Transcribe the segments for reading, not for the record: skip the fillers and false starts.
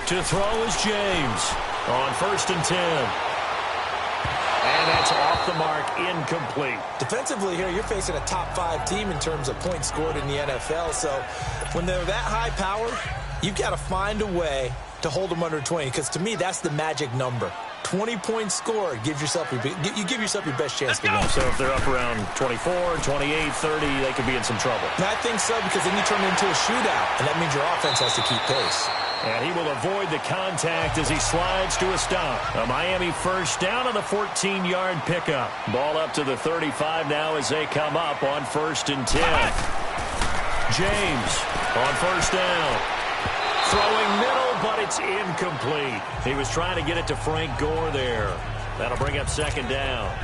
To throw is James on 1st and 10. And that's off the mark, incomplete. Defensively here, you're facing a top 5 team in terms of points scored in the NFL. So when they're that high powered, you've got to find a way to hold them under 20. Because to me, that's the magic number. 20 points scored, you give yourself your best chance to win. So if they're up around 24, 28, 30, they could be in some trouble. And I think so, because then you turn it into a shootout, and that means your offense has to keep pace. And he will avoid the contact as he slides to a stop. A Miami first down on the 14-yard pickup. Ball up to the 35 now as they come up on 1st and 10. James on 1st down. Throwing middle, but it's incomplete. He was trying to get it to Frank Gore there. That'll bring up 2nd down.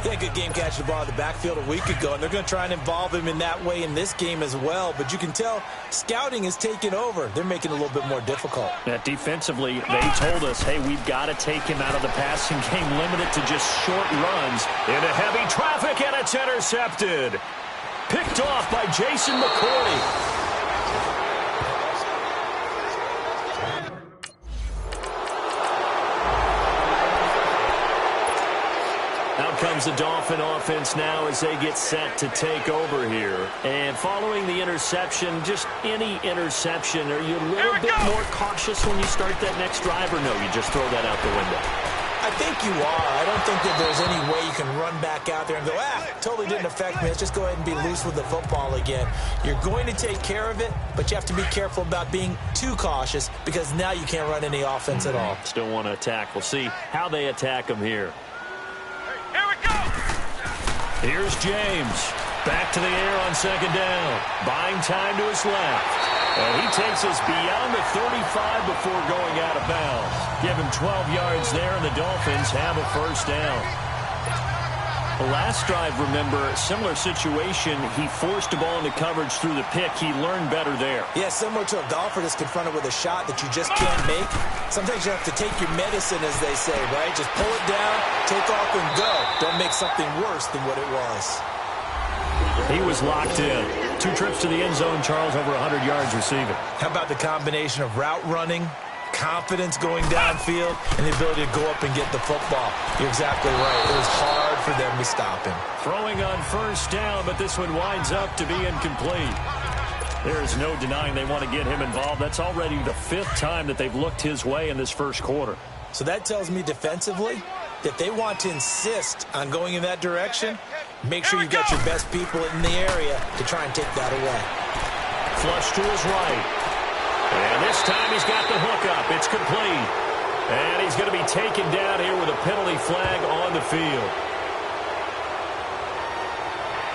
Yeah, good game catching the ball in the backfield a week ago, and they're going to try and involve him in that way in this game as well. But you can tell scouting is taking over. They're making it a little bit more difficult. Defensively, they told us, hey, we've got to take him out of the passing game, limited to just short runs into heavy traffic, and it's intercepted. Picked off by Jason McCourty. Out comes the Dolphin offense now as they get set to take over here. And following the interception, just any interception, are you a little bit more cautious when you start that next drive, or no, you just throw that out the window? I think you are. I don't think that there's any way you can run back out there and go, totally didn't affect me. Let's just go ahead and be loose with the football again. You're going to take care of it, but you have to be careful about being too cautious because now you can't run any offense at all. Still want to attack. We'll see how they attack them here. Here's James. Back to the air on 2nd down. Buying time to his left. And he takes us beyond the 35 before going out of bounds. Give him 12 yards there, and the Dolphins have a 1st down. The last drive, remember, similar situation. He forced the ball into coverage through the pick. He learned better there. Yeah, similar to a golfer that's confronted with a shot that you just can't make. Sometimes you have to take your medicine, as they say, right? Just pull it down, take off, and go. Don't make something worse than what it was. He was locked in. 2 trips to the end zone, Charles, over 100 yards receiving. How about the combination of route running, confidence going downfield, and the ability to go up and get the football? You're exactly right. It was hard for them to stop him. Throwing on 1st down, but this one winds up to be incomplete. There's no denying they want to get him involved. That's already the 5th time that they've looked his way in this first quarter. So that tells me defensively that they want to insist on going in that direction. Make sure you've got your best people in the area to try and take that away. Flush to his right. And this time he's got the hook up. It's complete. And he's going to be taken down here with a penalty flag on the field.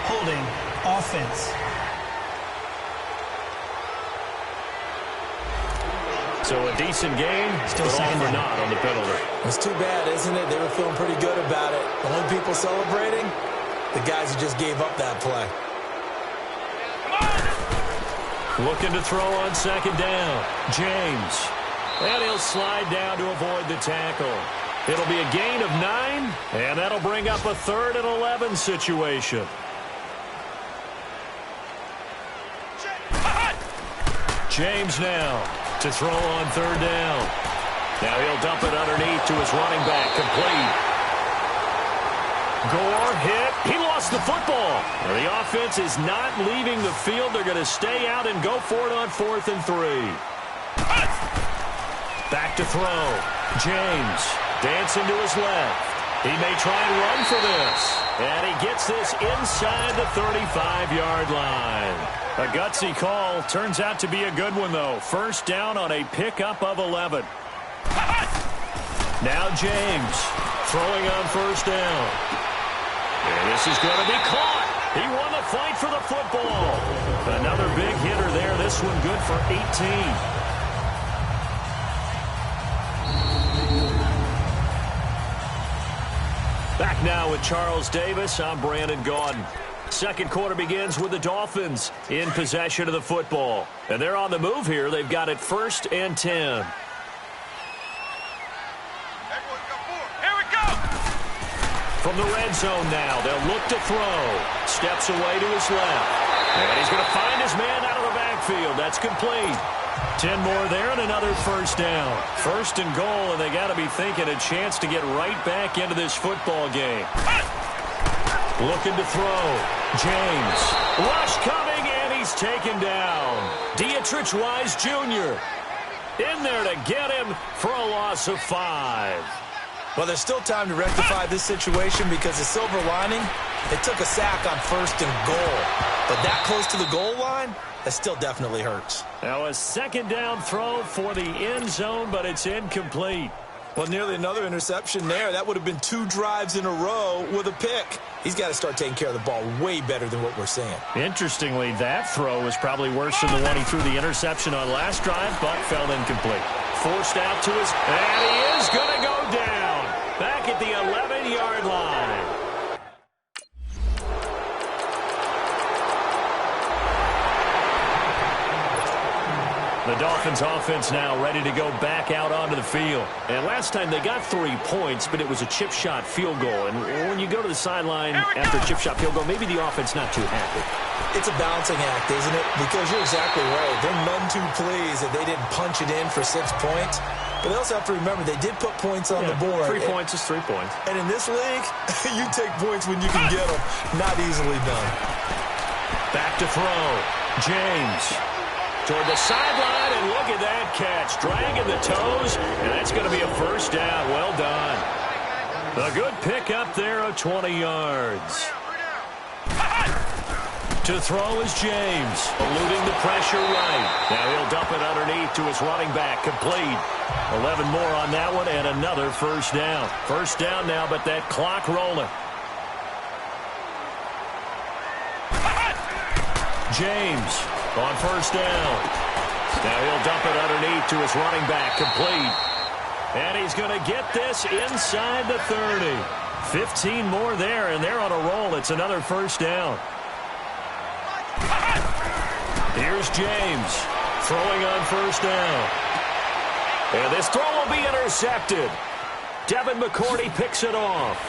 Holding offense. So a decent game, still but all second for down. naught on the penalty. It's too bad, isn't it? They were feeling pretty good about it. The only people celebrating, the guys who just gave up that play. Looking to throw on 2nd down. James. And he'll slide down to avoid the tackle. It'll be a gain of 9, and that'll bring up a 3rd and 11 situation. James now to throw on 3rd down. Now he'll dump it underneath to his running back, complete. Gore hit. He lost the football. Now the offense is not leaving the field. They're going to stay out and go for it on 4th and 3. Back to throw. James dancing to his left. He may try and run for this. And he gets this inside the 35-yard line. A gutsy call. Turns out to be a good one, though. 1st down on a pickup of 11. Now James throwing on 1st down. And this is going to be caught. He won the fight for the football. Another big hitter there. This one good for 18. Back now with Charles Davis. I'm Brandon Gaudin. Second quarter begins with the Dolphins in possession of the football. And they're on the move here. They've got it 1st and 10. Here we go! From the red zone now, they'll look to throw. Steps away to his left. And he's going to find his man out of the backfield. backfield. That's complete. 10 more there and another first down. First and goal, and they got to be thinking a chance to get right back into this football game. Looking to throw. James. Rush coming, and he's taken down. Dietrich Wise Jr. in there to get him for a loss of 5. Well, there's still time to rectify this situation because the silver lining, it took a sack on first and goal. But that close to the goal line, that still definitely hurts. Now a second down throw for the end zone, but it's incomplete. Well, nearly another interception there. That would have been 2 drives in a row with a pick. He's got to start taking care of the ball way better than what we're seeing. Interestingly, that throw was probably worse than the one he threw the interception on last drive, but fell incomplete. Forced out to his, and he is going to go down. Back at the 11-yard line. The Dolphins offense now ready to go back out onto the field. And last time they got 3 points, but it was a chip shot field goal. And when you go to the sideline after a chip shot field goal, maybe the offense not too happy. It's a balancing act, isn't it? Because you're exactly right. They're none too pleased that they didn't punch it in for 6 points. But they also have to remember they did put points on the board. 3 points is 3 points. And in this league, you take points when you can get them. Not easily done. Back to throw. James. Toward the sideline, and look at that catch. Dragging the toes, and that's going to be a first down. Well done. A good pickup there of 20 yards. To throw is James, eluding the pressure right. Now he'll dump it underneath to his running back, complete. 11 more on that one, and another first down. First down now, but that clock rolling. James on first down. Now he'll dump it underneath to his running back, complete. And he's going to get this inside the 30. 15 more there, and they're on a roll. It's another first down. Here's James throwing on first down. And this throw will be intercepted. Devin McCourty picks it off.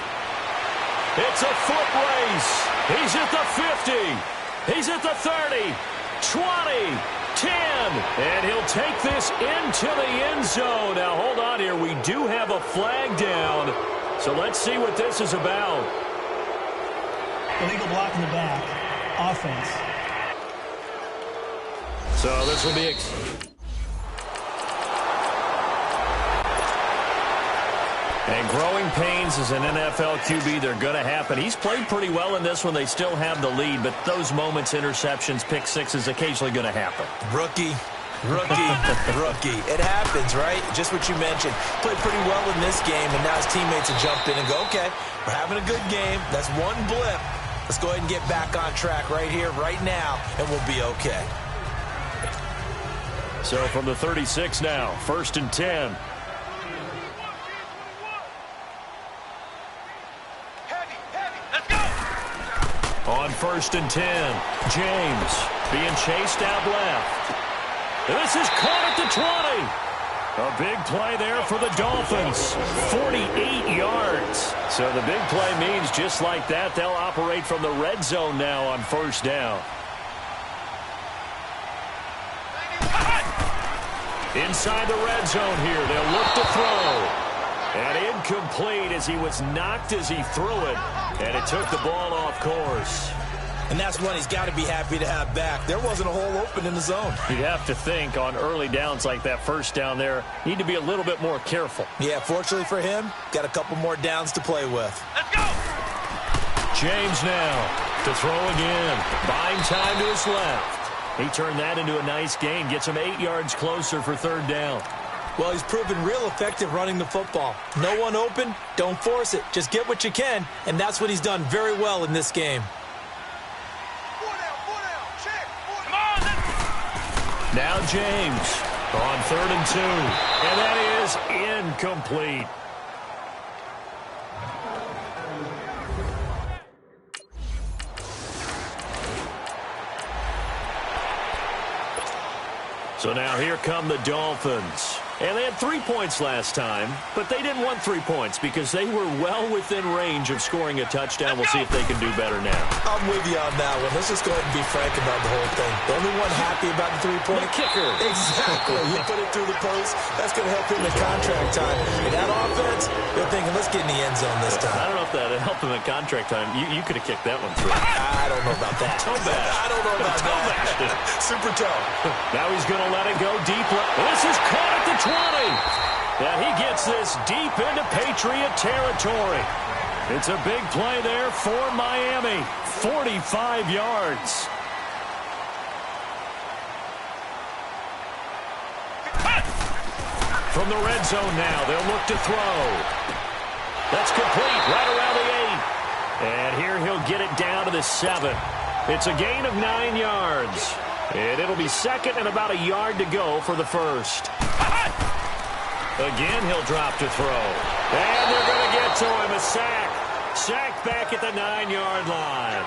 It's a foot race. He's at the 50. He's at the 30. 20, 10, and he'll take this into the end zone. Now, hold on here. We do have a flag down, so let's see what this is about. Illegal block in the back. Offense. So this will be... And growing pains as an NFL QB, they're going to happen. He's played pretty well in this one. They still have the lead, but those moments, interceptions, pick sixes, occasionally going to happen. Rookie. It happens, right? Just what you mentioned. Played pretty well in this game, and now his teammates will jump in and go, okay, we're having a good game. That's one blip. Let's go ahead and get back on track right here, right now, and we'll be okay. So from the 36 now, 1st and 10. On 1st and 10, James being chased out left. This is caught at the 20. A big play there for the Dolphins. 48 yards. So the big play means just like that, they'll operate from the red zone now on first down. Inside the red zone here, they'll look to throw. And incomplete as he was knocked as he threw it. And it took the ball off course. And that's one he's got to be happy to have back. There wasn't a hole open in the zone. You'd have to think on early downs like that first down there, need to be a little bit more careful. Yeah, fortunately for him, got a couple more downs to play with. Let's go! James now to throw again. Buying time to his left. He turned that into a nice gain. Gets him 8 yards closer for third down. Well, he's proven real effective running the football. No one open, don't force it. Just get what you can, and that's what he's done very well in this game. Check. Come on, now James on 3rd and 2. And that is incomplete. So now here come the Dolphins. And they had 3 points last time, but they didn't want 3 points because they were well within range of scoring a touchdown. We'll see if they can do better now. I'm with you on that one. Let's just go ahead and be frank about the whole thing. The only one happy about the 3-point kicker. Exactly. You put it through the post. That's going to help him in contract time. And that offense, they're thinking, let's get in the end zone this time. I don't know if that helped him in contract time. You could have kicked that one through. I don't know about that. Toe bash. I don't know about that. Super toe. Now he's going to let it go deep. This is caught at the 20. Now he gets this deep into Patriot territory. It's a big play there for Miami. 45 yards. From the red zone now, they'll look to throw. That's complete right around the 8. And here he'll get it down to the 7. It's a gain of 9 yards. And it'll be second and about a yard to go for the first. Again, he'll drop to throw. And they're going to get to him. A sack. Sack back at the 9-yard line.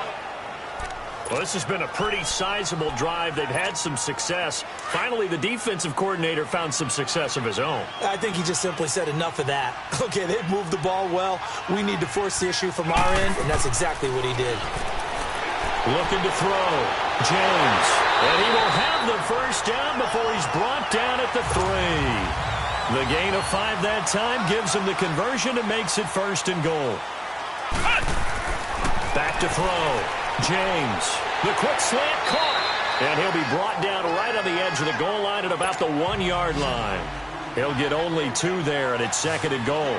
Well, this has been a pretty sizable drive. They've had some success. Finally, the defensive coordinator found some success of his own. I think he just simply said enough of that. Okay, they've moved the ball well. We need to force the issue from our end, and that's exactly what he did. Looking to throw. James. And he will have the first down before he's brought down at the 3. The gain of 5 that time gives him the conversion and makes it first and goal. Back to throw. James. The quick slant caught. And he'll be brought down right on the edge of the goal line at about the 1-yard line. He'll get only 2 there, and it's second and goal.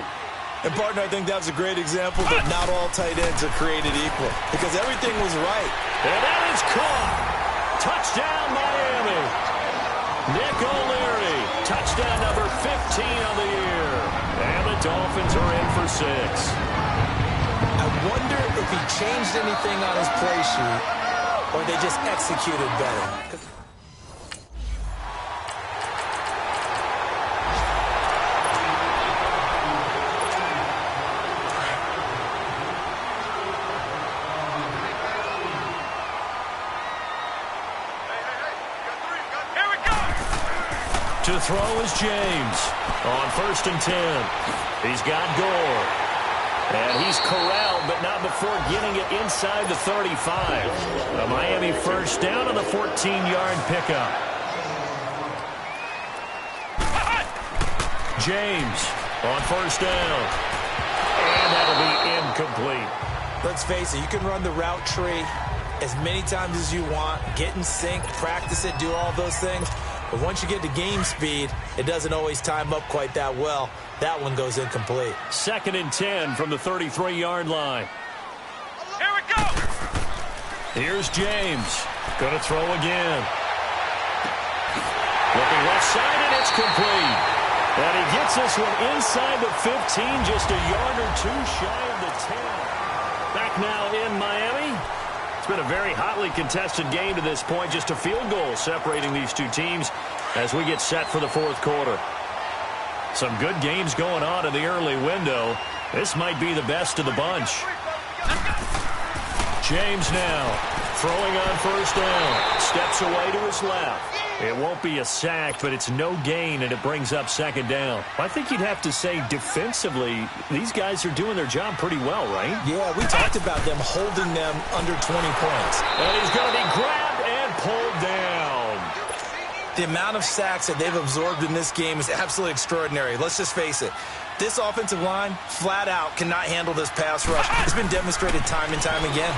And, partner, I think that was a great example that not all tight ends are created equal because everything was right. And that is caught. Touchdown, Miami. Nick O'Leary. Touchdown number 15 on the year. And the Dolphins are in for 6. I wonder if he changed anything on his play sheet or they just executed better. To throw is James on 1st and 10. He's got Gore. And he's corralled, but not before getting it inside the 35. A Miami first down on the 14-yard pickup. James on 1st down. And that'll be incomplete. Let's face it, you can run the route tree as many times as you want, get in sync, practice it, do all those things. But once you get to game speed, it doesn't always time up quite that well. That one goes incomplete. 2nd and 10 from the 33-yard line. Here we go. Here's James. Going to throw again. Looking left side, and it's complete. And he gets this one inside the 15, just a yard or 2 shy of the 10. Back now in Miami. It's been a very hotly contested game to this point. Just a field goal separating these two teams as we get set for the 4th quarter. Some good games going on in the early window. This might be the best of the bunch. James now throwing on 1st down. Steps away to his left. It won't be a sack, but it's no gain, and it brings up 2nd down. I think you'd have to say defensively, these guys are doing their job pretty well, right? Yeah, we talked about them holding them under 20 points. And he's going to be grabbed and pulled down. The amount of sacks that they've absorbed in this game is absolutely extraordinary. Let's just face it. This offensive line, flat out, cannot handle this pass rush. It's been demonstrated time and time again.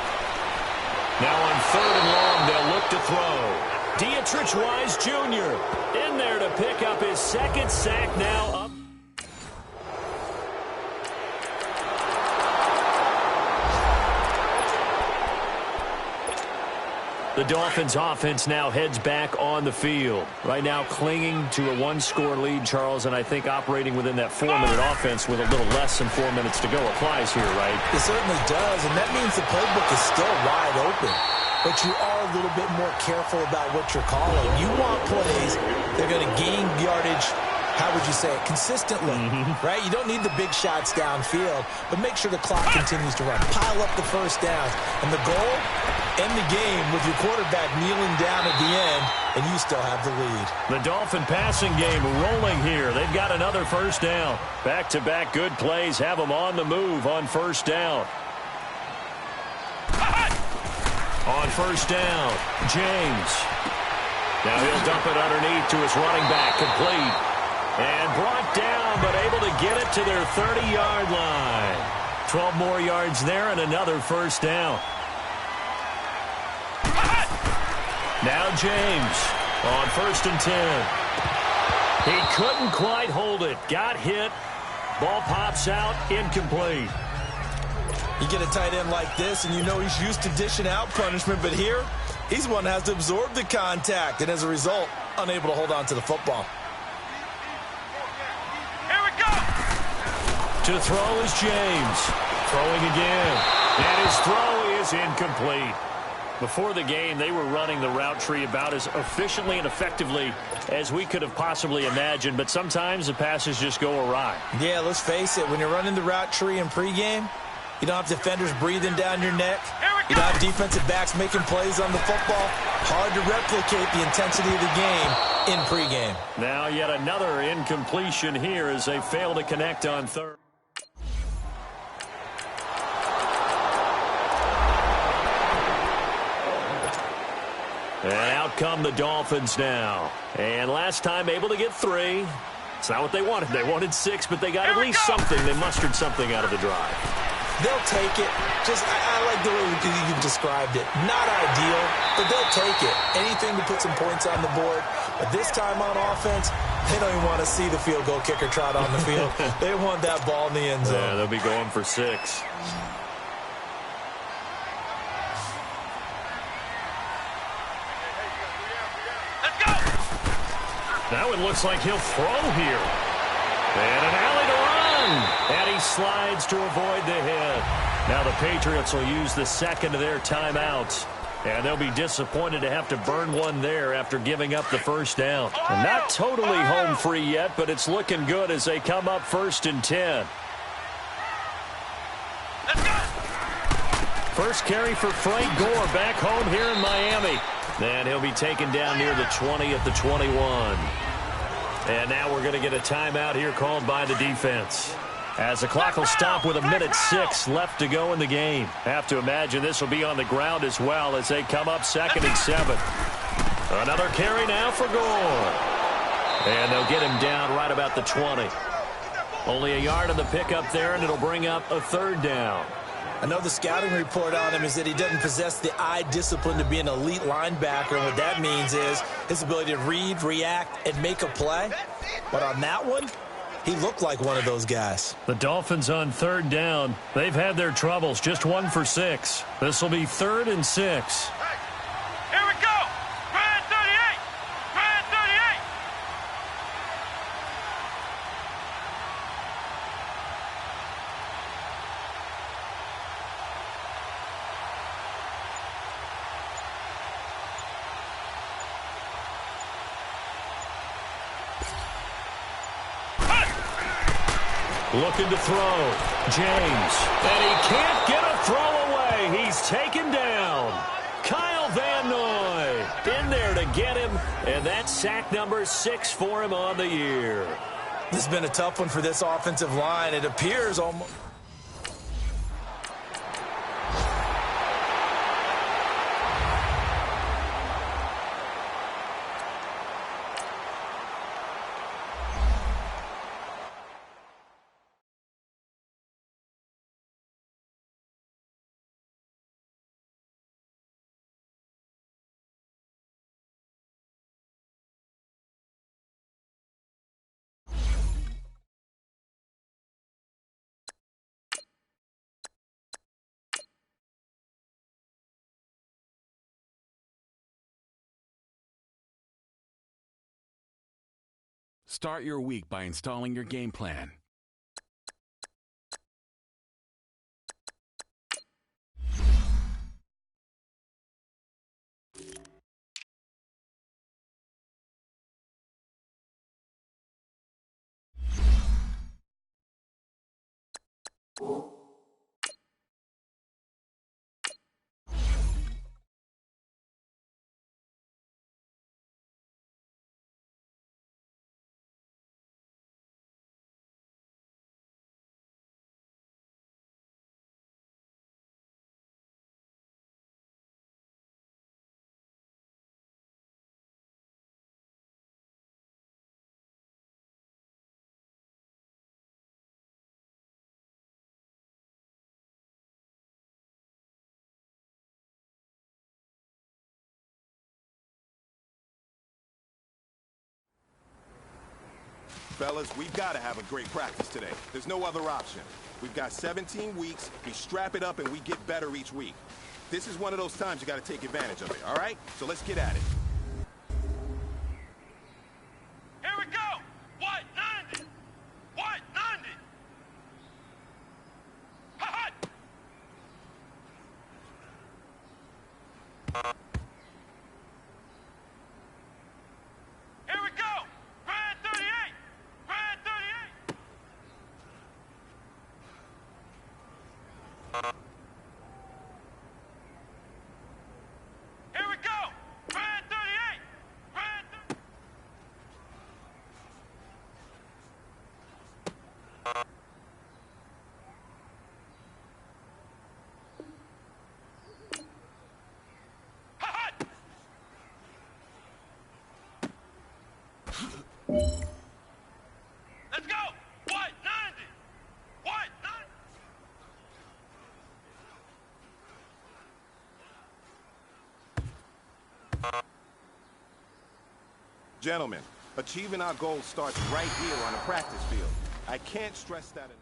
Now on 3rd and long, they'll look to throw. Dietrich Wise Jr. in there to pick up his 2nd sack now up. The Dolphins offense now heads back on the field. Right now clinging to a 1-score lead, Charles, and I think operating within that 4-minute offense with a little less than 4 minutes to go applies here, right? It certainly does, and that means the playbook is still wide open. But you are a little bit more careful about what you're calling. You want plays that are going to gain yardage, how would you say it, consistently, right? You don't need the big shots downfield, but make sure the clock continues to run. Pile up the 1st downs. And the goal, end the game with your quarterback kneeling down at the end, and you still have the lead. The Dolphin passing game rolling here. They've got another first down. Back-to-back good plays have them on the move on first down. On first down, James. Now he'll dump it underneath to his running back, complete. And brought down, but able to get it to their 30-yard line. 12 more yards there and another first down. Now James on first and 10. He couldn't quite hold it. Got hit. Ball pops out, incomplete. You get a tight end like this, and you know he's used to dishing out punishment, but here, he's one that has to absorb the contact, and as a result, unable to hold on to the football. Here we go. To throw is James. Throwing again. And his throw is incomplete. Before the game, they were running the route tree about as efficiently and effectively as we could have possibly imagined, but sometimes the passes just go awry. Yeah, let's face it, when you're running the route tree in pregame, you don't have defenders breathing down your neck. You don't have defensive backs making plays on the football. Hard to replicate the intensity of the game in pregame. Now yet another incompletion here as they fail to connect on third. And out come the Dolphins now. And last time able to get 3. It's not what they wanted. They wanted 6, but they got at least something. They mustered something out of the drive. They'll take it. I like the way you've described it. Not ideal, but they'll take it. Anything to put some points on the board. But this time on offense, they don't even want to see the field goal kicker trot on the field. They want that ball in the end zone. Yeah, they'll be going for 6. That one looks like he'll throw here. And an alley to run. And he slides to avoid the hit. Now the Patriots will use the second of their timeouts. And they'll be disappointed to have to burn one there after giving up the first down. And not totally home free yet, but it's looking good as they come up first and 10. First carry for Frank Gore back home here in Miami. And he'll be taken down near the 20 at the 21. And now we're going to get a timeout here called by the defense. As the clock will stop with 1:06 left to go in the game. Have to imagine this will be on the ground as well as they come up second and 7. Another carry now for Gore. And they'll get him down right about the 20. Only a yard on the pickup there, and it'll bring up a third down. I know the scouting report on him is that he doesn't possess the eye discipline to be an elite linebacker. And what that means is his ability to read, react, and make a play. But on that one, he looked like one of those guys. The Dolphins on third down. They've had their troubles. Just 1 for 6. This will be 3rd and 6. Here we go. Brand 38. Brand 38. Looking to throw. James. And he can't get a throw away. He's taken down. Kyle Van Noy in there to get him. And that's sack number 6 for him on the year. This has been a tough one for this offensive line. It appears almost... Start your week by installing your game plan. Fellas, we've got to have a great practice today. There's no other option. We've got 17 weeks, we strap it up and we get better each week. This is one of those times you got to take advantage of it, all right? So let's get at it. Here we go! White 90! White 90! Ha-ha! Here we go! Red 38! Red 38! Here we go! Red 38! Red 38! Ha-ha! Let's go! White 90! White 90! Gentlemen, achieving our goals starts right here on the practice field. I can't stress that enough.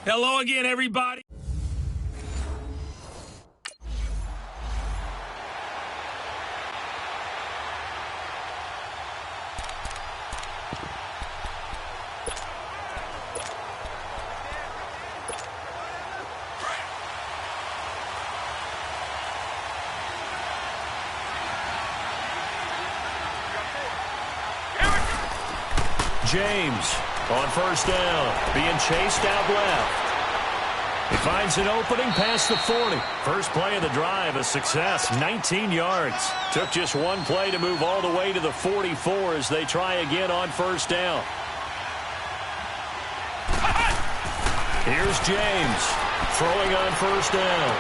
Hello again, everybody. James on first down, being chased out left. He finds an opening past the 40. First play of the drive, a success, 19 yards. Took just one play to move all the way to the 44 as they try again on first down. Here's James throwing on first down.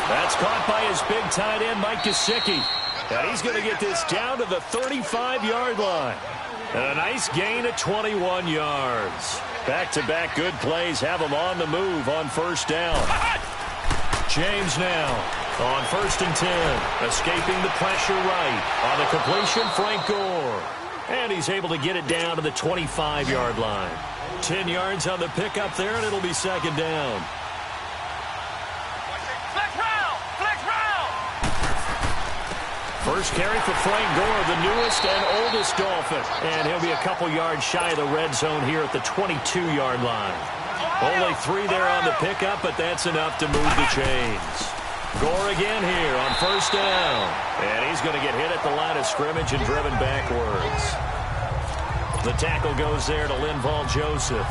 That's caught by his big tight end, Mike Gesicki. And he's going to get this down to the 35-yard line. And a nice gain of 21 yards. Back-to-back good plays have him on the move on first down. James now on first and 10. Escaping the pressure right. On the completion, Frank Gore. And he's able to get it down to the 25-yard line. 10 yards on the pickup there, and it'll be second down. First carry for Frank Gore, the newest and oldest Dolphin. And he'll be a couple yards shy of the red zone here at the 22-yard line. Only 3 there on the pickup, but that's enough to move the chains. Gore again here on first down. And he's going to get hit at the line of scrimmage and driven backwards. The tackle goes there to Linval Joseph.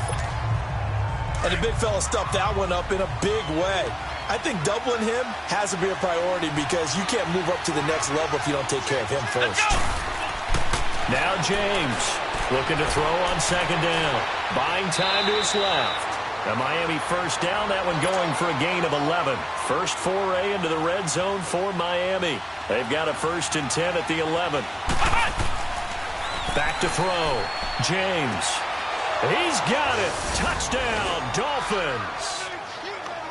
And the big fella stuffed that one up in a big way. I think doubling him has to be a priority because you can't move up to the next level if you don't take care of him first. Now James looking to throw on second down. Buying time to his left. A Miami first down, that one going for a gain of 11. First foray into the red zone for Miami. They've got a first and 10 at the 11. Back to throw. James. He's got it. Touchdown, Dolphins.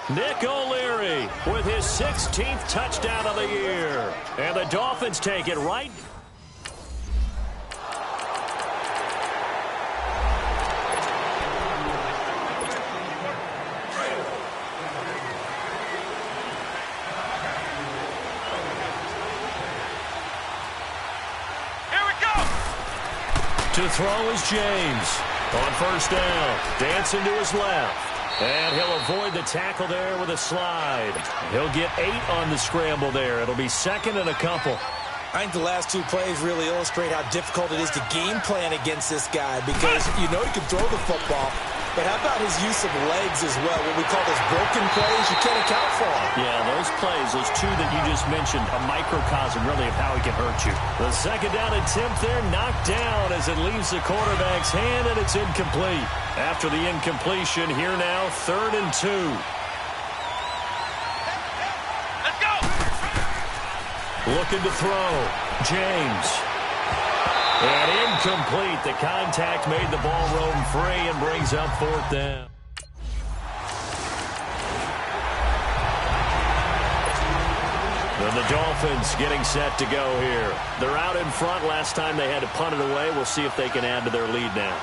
Nick O'Leary with his 16th touchdown of the year. And the Dolphins take it right. To throw is James. On first down, dancing to his left. And he'll avoid the tackle there with a slide. He'll get 8 on the scramble there. It'll be second and a couple. I think the last 2 plays really illustrate how difficult it is to game plan against this guy because you know he can throw the football, but how about his use of legs as well? What we call those broken plays, you can't account for them. Yeah, those plays, those 2 that you just mentioned, a microcosm really of how he can hurt you. The second down attempt there knocked down as it leaves the quarterback's hand, and it's incomplete. After the incompletion, here now, 3rd and 2. Looking to throw. James. And incomplete. The contact made the ball roam free and brings up 4th down. And the Dolphins getting set to go here. They're out in front. Last time they had to punt it away. We'll see if they can add to their lead now.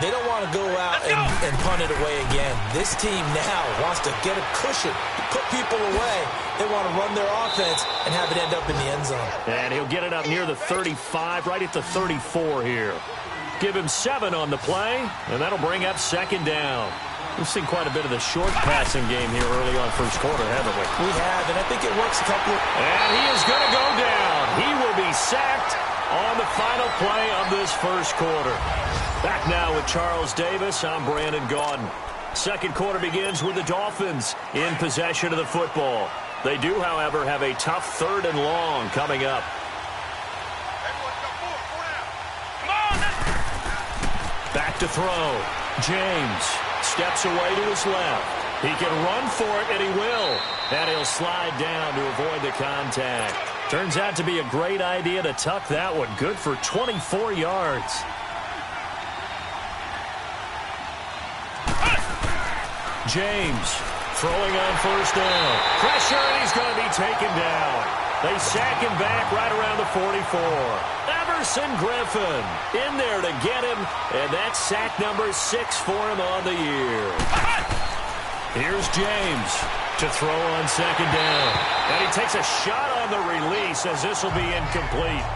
They don't want to go out and punt it away again. This team now wants to get a cushion, put people away. They want to run their offense and have it end up in the end zone. And he'll get it up near the 35, right at the 34 here. Give him 7 on the play, and that'll bring up 2nd down. We've seen quite a bit of the short passing game here early on first quarter, haven't we? We have, and I think it works a couple of... And he is going to go down. He will be sacked on the final play of this first quarter. Back now with Charles Davis. I'm Brandon Gaudin. Second quarter begins with the Dolphins in possession of the football. They do, however, have a tough 3rd and long coming up. Back to throw. James steps away to his left. He can run for it, and he will. And he'll slide down to avoid the contact. Turns out to be a great idea to tuck that one. Good for 24 yards. James throwing on first down. Pressure, and he's going to be taken down. They sack him back right around the 44. Everson Griffin in there to get him, and that's sack number 6 for him on the year. Here's James to throw on second down. And he takes a shot on the release as this will be incomplete.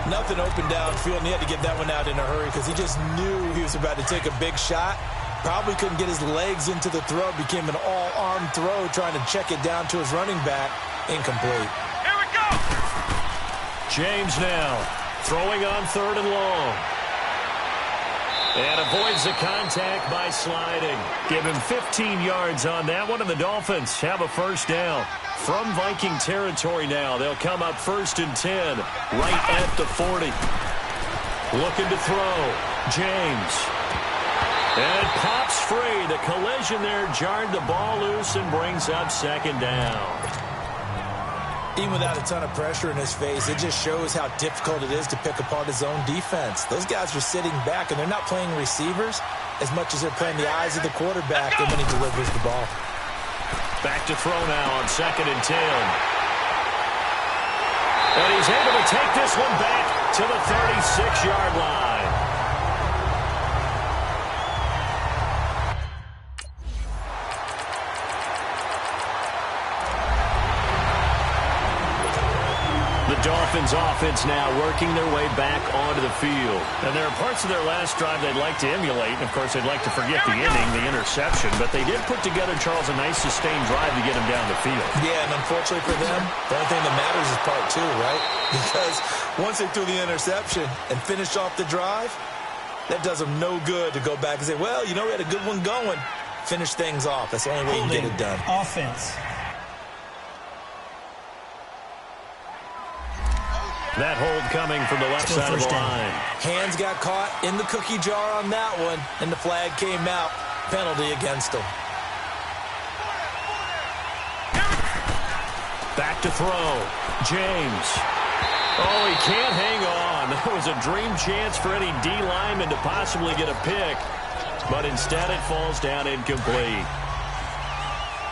Nothing open downfield, and he had to get that one out in a hurry because he just knew he was about to take a big shot. Probably couldn't get his legs into the throw. Became an all-arm throw trying to check it down to his running back. Incomplete. Here we go! James now throwing on 3rd and long. And avoids the contact by sliding. Give him 15 yards on that one, and the Dolphins have a first down. From Viking territory now, they'll come up 1st and 10, right at the 40. Looking to throw. James. And it pops free. The collision there jarred the ball loose and brings up 2nd down. Even without a ton of pressure in his face, it just shows how difficult it is to pick apart his own defense. Those guys are sitting back, and they're not playing receivers as much as they're playing the eyes of the quarterback and when he delivers the ball. Back to throw now on 2nd and 10. And he's able to take this one back to the 36-yard line. Dolphins offense now working their way back onto the field. And there are parts of their last drive they'd like to emulate. And, of course, they'd like to forget the inning, the interception. But they did put together, Charles, a nice sustained drive to get him down the field. Yeah, and unfortunately for them, the only thing that matters is part 2, right? Because once they threw the interception and finished off the drive, that does them no good to go back and say, well, you know, we had a good one going. Finish things off. That's the only way you can get it done. Offense. That hold coming from the left side of the line. Hands got caught in the cookie jar on that one, and the flag came out. Penalty against him. Back to throw. James. Oh, he can't hang on. That was a dream chance for any D lineman to possibly get a pick, but instead it falls down incomplete.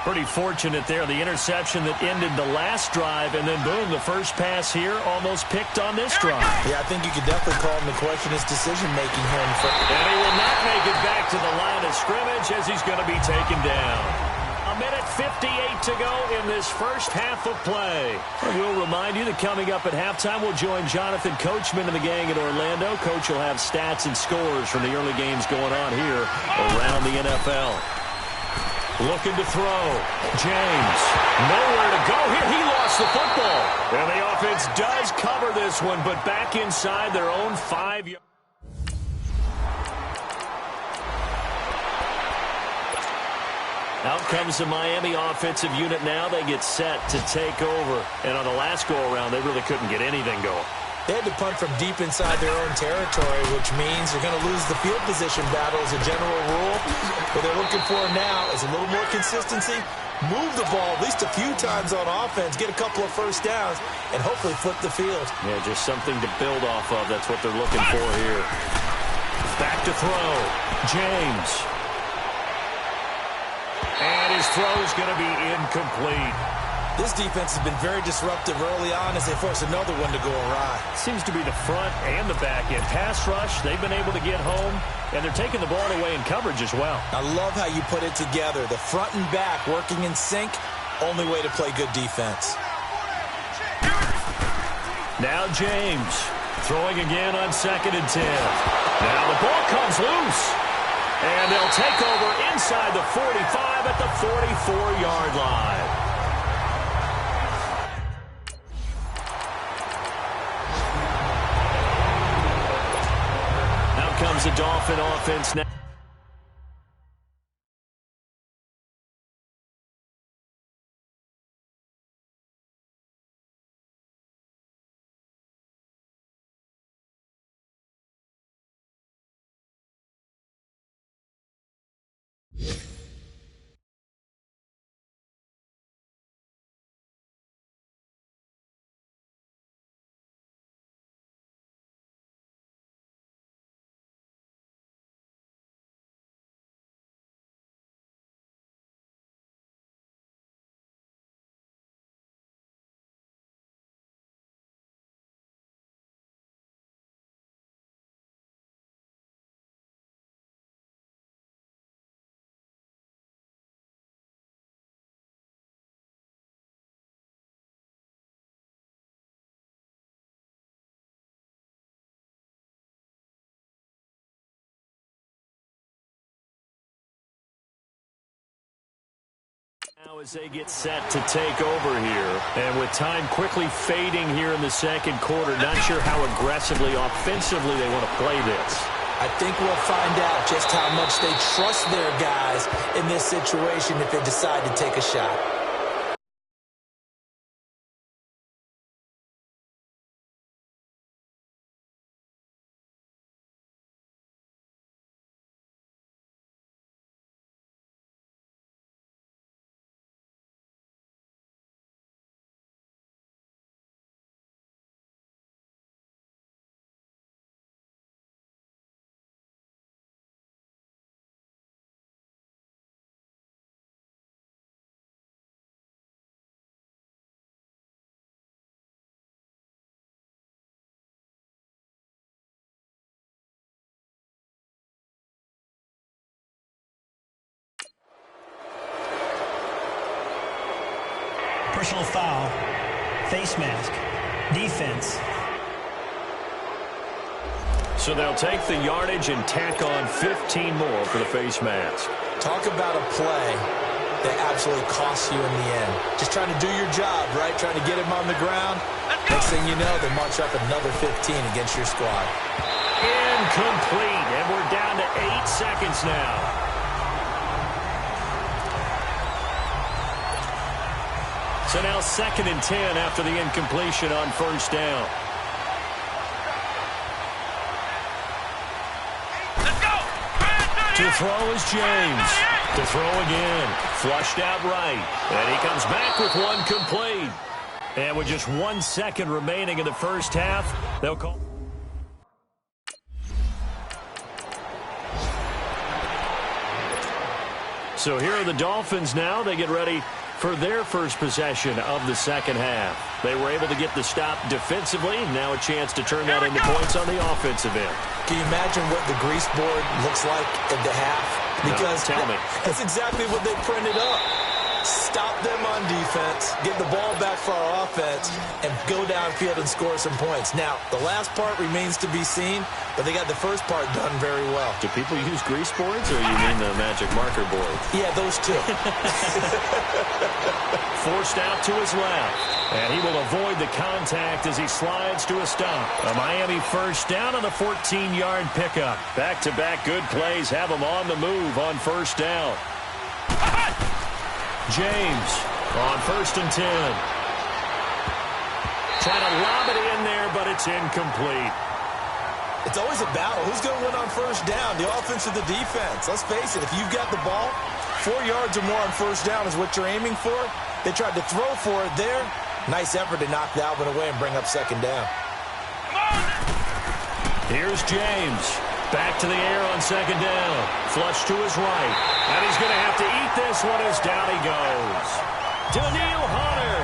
Pretty fortunate there, the interception that ended the last drive, and then boom, the first pass here almost picked on this drive. Yeah, I think you could definitely call him to question his decision-making here in the first. And he will not make it back to the line of scrimmage as he's going to be taken down. A minute 58 to go in this first half of play. And we'll remind you that coming up at halftime, we'll join Jonathan Coachman and the gang in Orlando. Coach will have stats and scores from the early games going on here around the NFL. Looking to throw. James. Nowhere to go here. He lost the football. And the offense does cover this one, but back inside their own 5-yard. Out comes the Miami offensive unit now. They get set to take over. And on the last go-around, they really couldn't get anything going. They had to punt from deep inside their own territory, which means they're going to lose the field position battle as a general rule. What they're looking for now is a little more consistency, move the ball at least a few times on offense, get a couple of first downs, and hopefully flip the field. Yeah, just something to build off of. That's what they're looking for here. Back to throw. James. And his throw is going to be incomplete. This defense has been very disruptive early on as they force another one to go awry. Seems to be the front and the back end. Pass rush, they've been able to get home, and they're taking the ball away in coverage as well. I love how you put it together. The front and back working in sync, only way to play good defense. Now James, throwing again on 2nd and 10. Now the ball comes loose. And they'll take over inside the 45 at the 44-yard line. Out comes the Dolphin offense now. Now as they get set to take over here, and with time quickly fading here in the second quarter, not sure how aggressively, offensively they want to play this. I think we'll find out just how much they trust their guys in this situation if they decide to take a shot. Personal foul, face mask, defense. So they'll take the yardage and tack on 15 more for the face mask. Talk about a play that absolutely costs you in the end. Just trying to do your job, right? Trying to get him on the ground. Next thing you know, they march up another 15 against your squad. Incomplete, and we're down to 8 seconds now. So now 2nd and 10 after the incompletion on first down. Let's go! To throw is James. To throw again. Flushed out right. And he comes back with one complete. And with just 1 second remaining in the first half, they'll call. So here are the Dolphins now. They get ready for their first possession of the second half. They were able to get the stop defensively. Now a chance to turn that into points on the offensive end. Can you imagine what the grease board looks like at the half? Because tell me. That's exactly what they printed up. stop them on defense, get the ball back for our offense, and go downfield and score some points. Now, the last part remains to be seen, but they got the first part done very well. Do people use grease boards, or you mean the magic marker board? Yeah, those two. Forced out to his left, and he will avoid the contact as he slides to a stop. A Miami first down on the 14-yard pickup. Back-to-back good plays have him on the move on first down. James on 1st and 10. Trying to lob it in there, but it's incomplete. It's always a battle. Who's going to win on first down, the offense or the defense? Let's face it, if you've got the ball, 4 yards or more on first down is what you're aiming for. They tried to throw for it there. Nice effort to knock that one away and bring up second down. Here's James. Back to the air on second down. Flush to his right. And he's going to have to eat this one as down he goes. Daniil Hunter.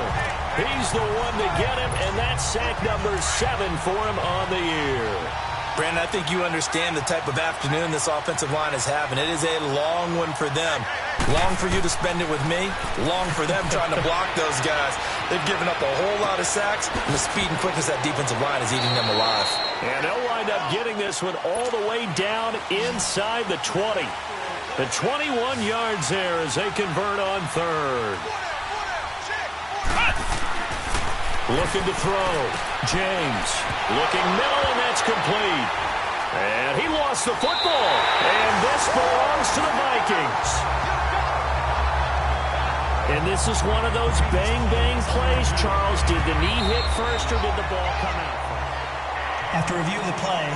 He's the one to get him, and that's sack number 7 for him on the year. Brandon, I think you understand the type of afternoon this offensive line is having. It is a long one for them. Long for you to spend it with me. Long for them trying to block those guys. They've given up a whole lot of sacks, and the speed and quickness of that defensive line is eating them alive. And they'll wind up getting this one all the way down inside the 20. The 21 yards there as they convert on third. Looking to throw. James looking middle, and that's complete. And he lost the football. And this belongs to the Vikings. And this is one of those bang-bang plays, Charles. Did the knee hit first, or did the ball come out first? After review of the play,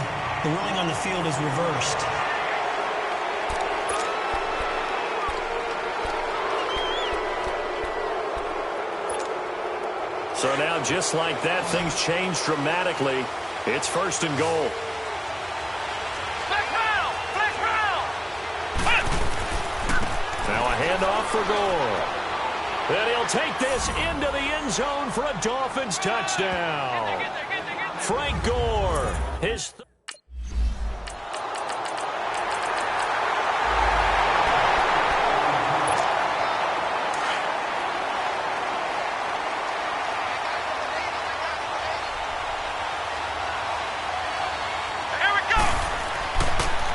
the ruling on the field is reversed. So now, just like that, things change dramatically. It's 1st and goal. Now a handoff for Gore. And he'll take this into the end zone for a Dolphins touchdown. Frank Gore, his...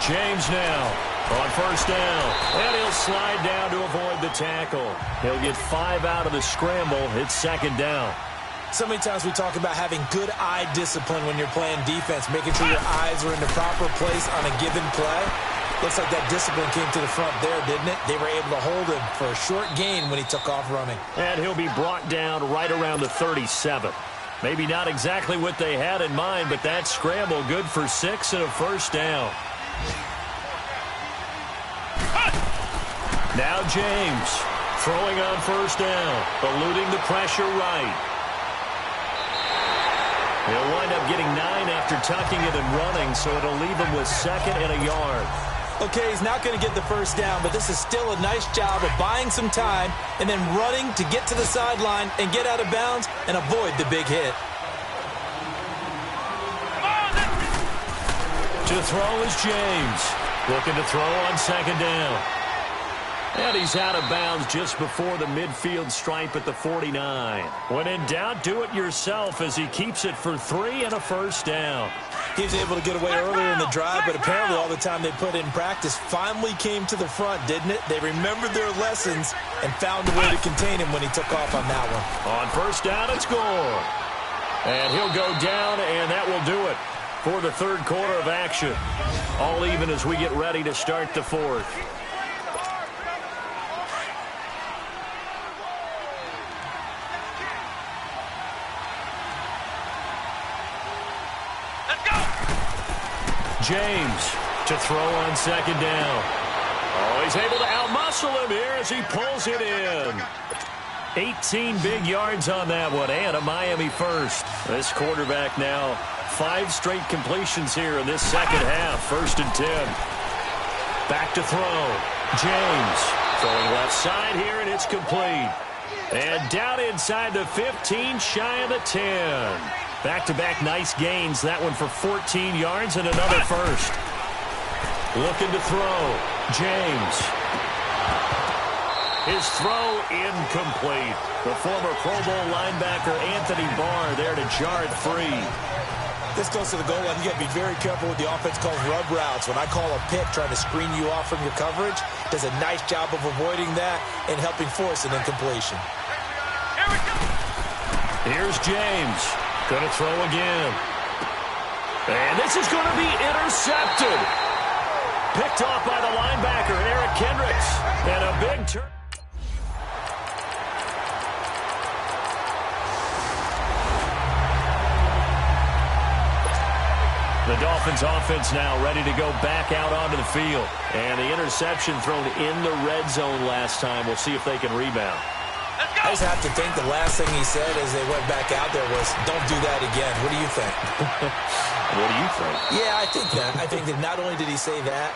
James now on 1st down, and he'll slide down to avoid the tackle. He'll get 5 out of the scramble. It's 2nd down. So many times we talk about having good eye discipline when you're playing defense, making sure your eyes are in the proper place on a given play. Looks like that discipline came to the front there, didn't it? They were able to hold him for a short gain when he took off running. And he'll be brought down right around the 37. Maybe not exactly what they had in mind, but that scramble good for 6 and a 1st down. Now James throwing on 1st down, eluding the pressure right. He'll wind up getting 9 after tucking it and running, so it'll leave him with 2nd and a yard. Okay, he's not going to get the 1st down, but this is still a nice job of buying some time and then running to get to the sideline and get out of bounds and avoid the big hit. To throw is James. Looking to throw on 2nd down. And he's out of bounds just before the midfield stripe at the 49. When in doubt, do it yourself as he keeps it for 3 and a 1st down. He was able to get away earlier in the drive, but apparently all the time they put in practice finally came to the front, didn't it? They remembered their lessons and found a way to contain him when he took off on that one. On 1st down, it's Gore. And he'll go down, and that will do it for the 3rd quarter of action. All even as we get ready to start the 4th. James to throw on 2nd down. Oh, he's able to outmuscle him here as he pulls it in. 18 big yards on that one, and a Miami first. This quarterback now 5 straight completions here in this 2nd half. 1st and 10. Back to throw. James throwing left side here, and it's complete. And down inside the 15, shy of the 10. Back-to-back nice gains. That one for 14 yards and another 1st. Looking to throw. James. His throw incomplete. The former Pro Bowl linebacker Anthony Barr there to jar it free. This goes to the goal line. You got to be very careful with the offense calls rub routes. When I call a pick trying to screen you off from your coverage, does a nice job of avoiding that and helping force an incompletion. Here's James. Going to throw again. And this is going to be intercepted. Picked off by the linebacker, Eric Kendricks. And a big turn. The Dolphins offense now ready to go back out onto the field. And the interception thrown in the red zone last time. We'll see if they can rebound. I just have to think the last thing he said as they went back out there was, don't do that again. What do you think? What do you think? Yeah, I think that. I think that not only did he say that,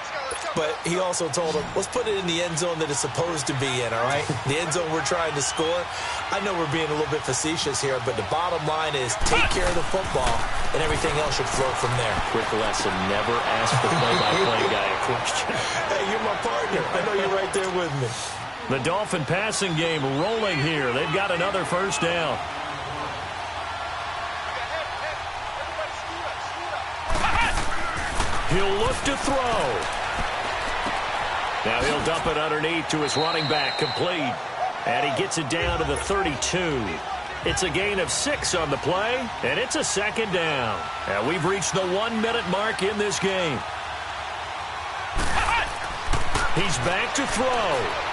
but he also told him, let's put it in the end zone that it's supposed to be in, all right? The end zone we're trying to score. I know we're being a little bit facetious here, but the bottom line is take care of the football, and everything else should flow from there. Quick lesson, never ask the play-by-play guy a question. Hey, you're my partner. I know you're right there with me. The Dolphin passing game rolling here. They've got another first down. He'll look to throw. Now he'll dump it underneath to his running back, complete. And he gets it down to the 32. It's a gain of 6 on the play, and it's a second down. And we've reached the 1-minute mark in this game. He's back to throw.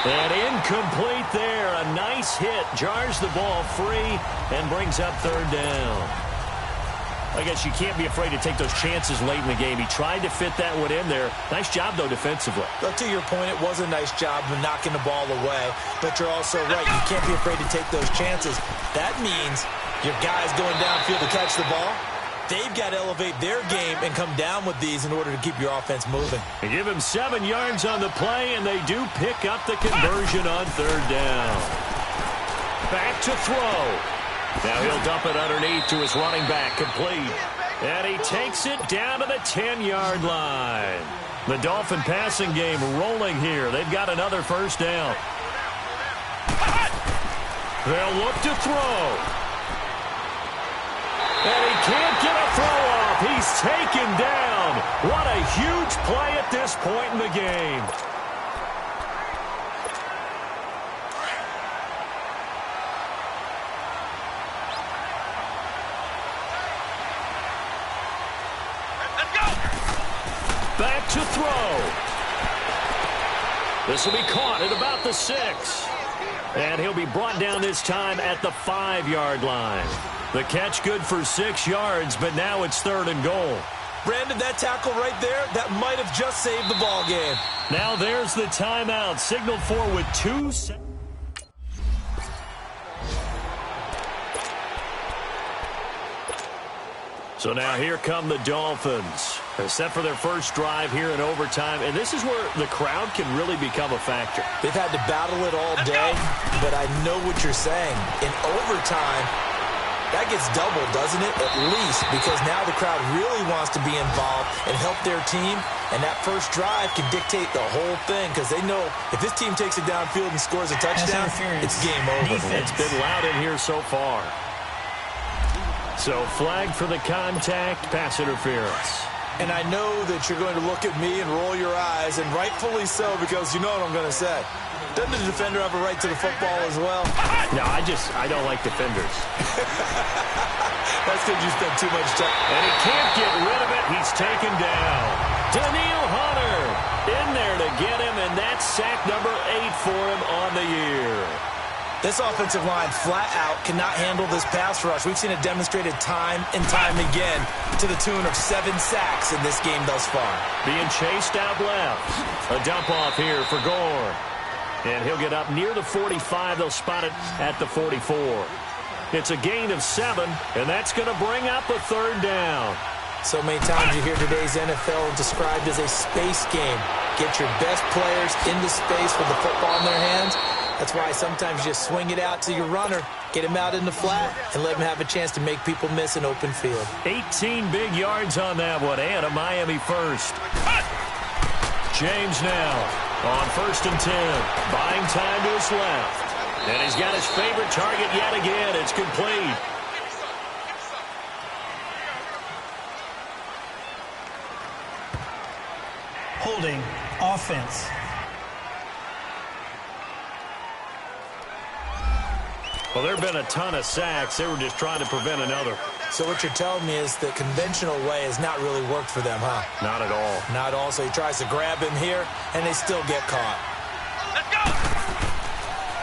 And incomplete there. A nice hit. Jars the ball free and brings up third down. I guess you can't be afraid to take those chances late in the game. He tried to fit that one in there. Nice job, though, defensively. But to your point, it was a nice job of knocking the ball away. But you're also right. You can't be afraid to take those chances. That means your guys going downfield to catch the ball, they've got to elevate their game and come down with these in order to keep your offense moving. They give him 7 yards on the play, and they do pick up the conversion on third down. Back to throw. Now he'll dump it underneath to his running back, complete. And he takes it down to the 10-yard line. The Dolphin passing game rolling here. They've got another first down. They'll look to throw. And he can't get a throw off. He's taken down. What a huge play at this point in the game. Back to throw. This will be caught at about the 6. And he'll be brought down this time at the 5-yard line. The catch good for 6 yards, but now it's 3rd and goal. Brandon, that tackle right there, that might have just saved the ball game. Now there's the timeout, signaled for with 2 seconds. So now here come the Dolphins. They're set for their first drive here in overtime, and this is where the crowd can really become a factor. They've had to battle it all day, but I know what you're saying. In overtime, that gets doubled, doesn't it? At least, because now the crowd really wants to be involved and help their team, and that first drive can dictate the whole thing, because they know if this team takes it downfield and scores a touchdown, it's game over. Defense. It's been loud in here so far. So flag for the contact, pass interference. And I know that you're going to look at me and roll your eyes, and rightfully so, because you know what I'm going to say. Doesn't the defender have a right to the football as well? No, I don't like defenders. That's because you spend too much time. And he can't get rid of it. He's taken down. Daniil Hunter in there to get him, and that's sack number 8 for him on the year. This offensive line flat out cannot handle this pass rush. We've seen it demonstrated time and time again to the tune of 7 sacks in this game thus far. Being chased out left. A dump off here for Gore. And he'll get up near the 45. They'll spot it at the 44. It's a gain of 7, and that's going to bring up a 3rd down. So many times you hear today's NFL described as a space game. Get your best players into space with the football in their hands. That's why sometimes you just swing it out to your runner, get him out in the flat, and let him have a chance to make people miss an open field. 18 big yards on that one, and a Miami first. James now on 1st and 10. Buying time to his left. And he's got his favorite target yet again. It's complete. Holding offense. Well, there have been a ton of sacks. They were just trying to prevent another. So what you're telling me is the conventional way has not really worked for them, huh? Not at all. Not at all. So he tries to grab him here, and they still get caught. Let's go!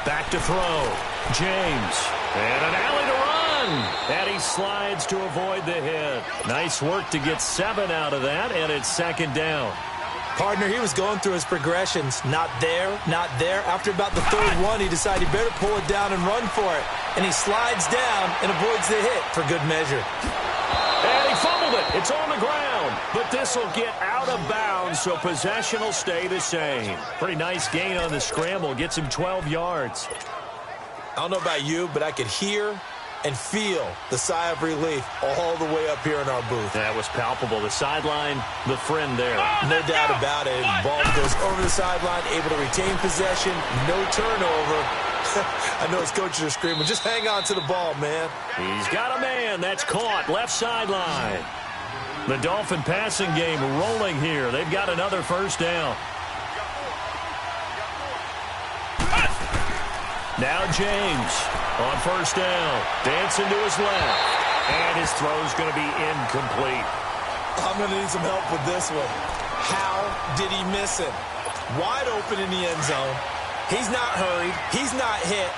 Back to throw. James. And an alley to run. And he slides to avoid the hit. Nice work to get 7 out of that, and it's 2nd down. Partner, he was going through his progressions. Not there, not there. After about the 3rd one, he decided he better pull it down and run for it. And he slides down and avoids the hit for good measure. And he fumbled it. It's on the ground. But this will get out of bounds, so possession will stay the same. Pretty nice gain on the scramble. Gets him 12 yards. I don't know about you, but I could hear and feel the sigh of relief all the way up here in our booth. That was palpable. The sideline, the friend there. No doubt about it. The ball goes over the sideline, able to retain possession, no turnover. I know his coaches are screaming, just hang on to the ball, man. He's got a man. That's caught. Left sideline. The Dolphin passing game rolling here. They've got another 1st down. Now James on 1st down. Dancing to his left. And his throw's going to be incomplete. I'm going to need some help with this one. How did he miss it? Wide open in the end zone. He's not hurried. He's not hit.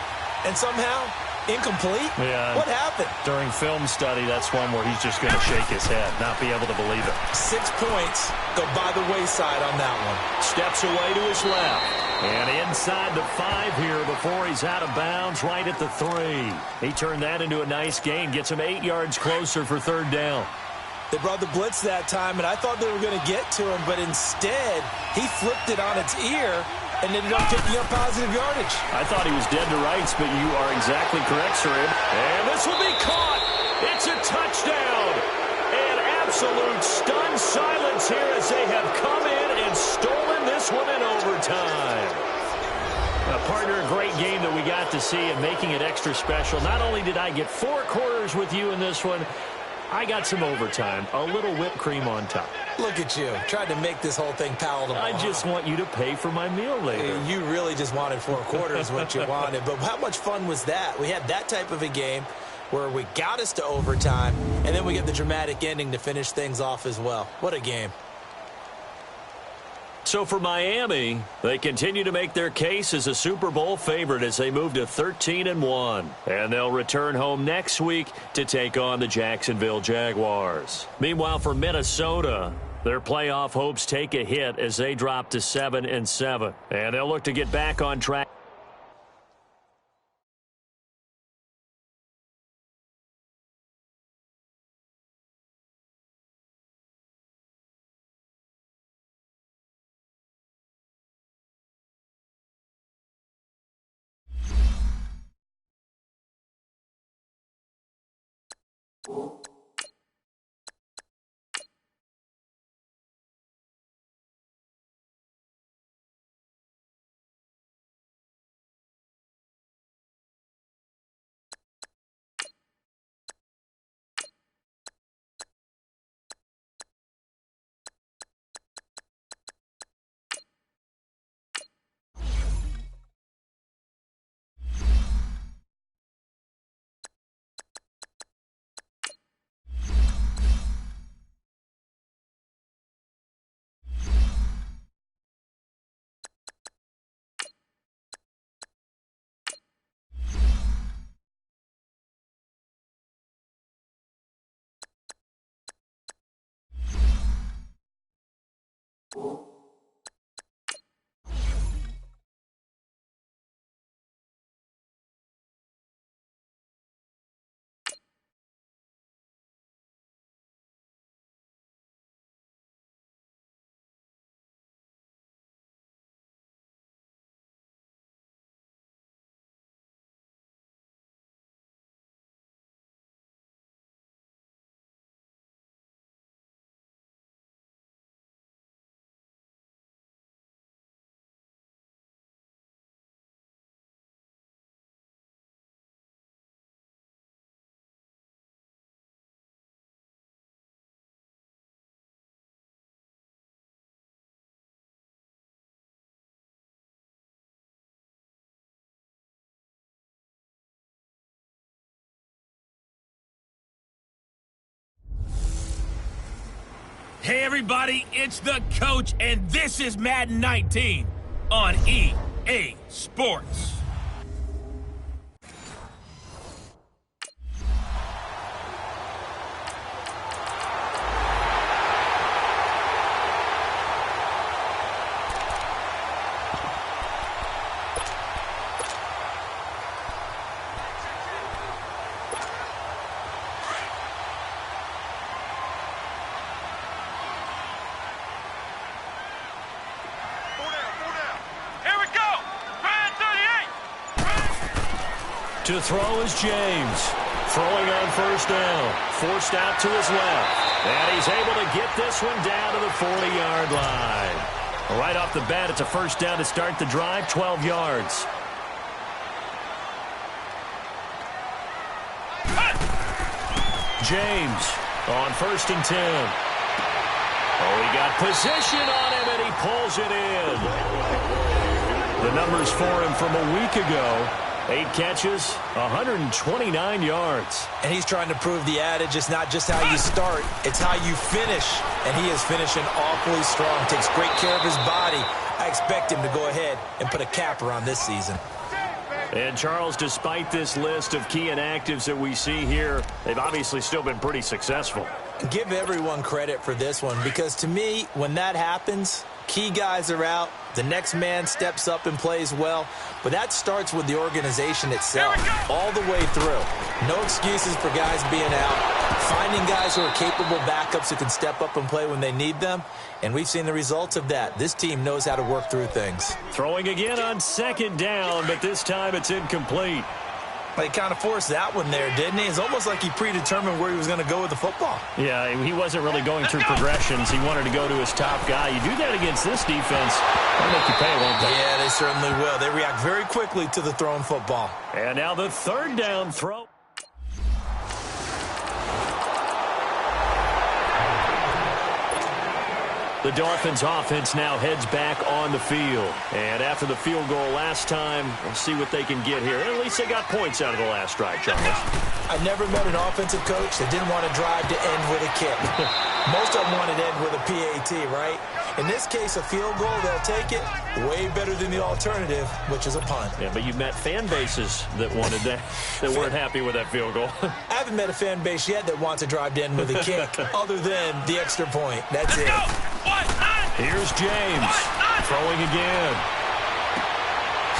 And somehow, incomplete? Yeah. What happened? During film study, that's one where he's just going to shake his head, not be able to believe it. 6 points go by the wayside on that one. Steps away to his left. And inside the 5 here before he's out of bounds, right at the 3. He turned that into a nice gain, gets him 8 yards closer for 3rd down. They brought the blitz that time, and I thought they were going to get to him, but instead, he flipped it on its ear and ended up picking up positive yardage. I thought he was dead to rights, but you are exactly correct, sir. And this will be caught. It's a touchdown. And absolute stunned silence here as they have come in and stolen this one in overtime. Partner, a great game that we got to see and making it extra special. Not only did I get 4 quarters with you in this one, I got some overtime, a little whipped cream on top. Look at you, trying to make this whole thing palatable. I just want you to pay for my meal later. You really just wanted 4 quarters, what you wanted. But how much fun was that? We had that type of a game where we got us to overtime, and then we get the dramatic ending to finish things off as well. What a game. So for Miami, they continue to make their case as a Super Bowl favorite as they move to 13-1. And they'll return home next week to take on the Jacksonville Jaguars. Meanwhile, for Minnesota, their playoff hopes take a hit as they drop to 7-7. And they'll look to get back on track. Hey everybody, it's the coach, and this is Madden 19 on EA Sports. To throw is James. Throwing on first down. Forced out to his left. And he's able to get this one down to the 40-yard line. Right off the bat, it's a first down to start the drive, 12 yards. James on first and 10. Oh, he got position on him, and he pulls it in. The numbers for him from a week ago. 8 catches, 129 yards. And he's trying to prove the adage, it's not just how you start, it's how you finish. And he is finishing awfully strong, takes great care of his body. I expect him to go ahead and put a capper on this season. And Charles, despite this list of key inactives that we see here, they've obviously still been pretty successful. Give everyone credit for this one, because to me, when that happens, key guys are out, the next man steps up and plays well, but that starts with the organization itself, all the way through. No excuses for guys being out, finding guys who are capable backups who can step up and play when they need them, and we've seen the results of that. This team knows how to work through things. Throwing again on second down, but this time it's incomplete. He kind of forced that one there, didn't he? It's almost like he predetermined where he was going to go with the football. Yeah, he wasn't really going through progressions. He wanted to go to his top guy. You do that against this defense, they'll make you pay, won't they? Yeah, they certainly will. They react very quickly to the thrown football. And now the third down throw. The Dolphins offense now heads back on the field. And after the field goal last time, we'll see what they can get here. At least they got points out of the last drive, Charles. I never met an offensive coach that didn't want to drive to end with a kick. Most of them wanted to end with a PAT, right? In this case, a field goal, they'll take it. Way better than the alternative, which is a punt. Yeah, but you met fan bases that wanted that, that weren't happy with that field goal. I haven't met a fan base yet that wants to drive to end with a kick, other than the extra point. That's it. Here's James, throwing again.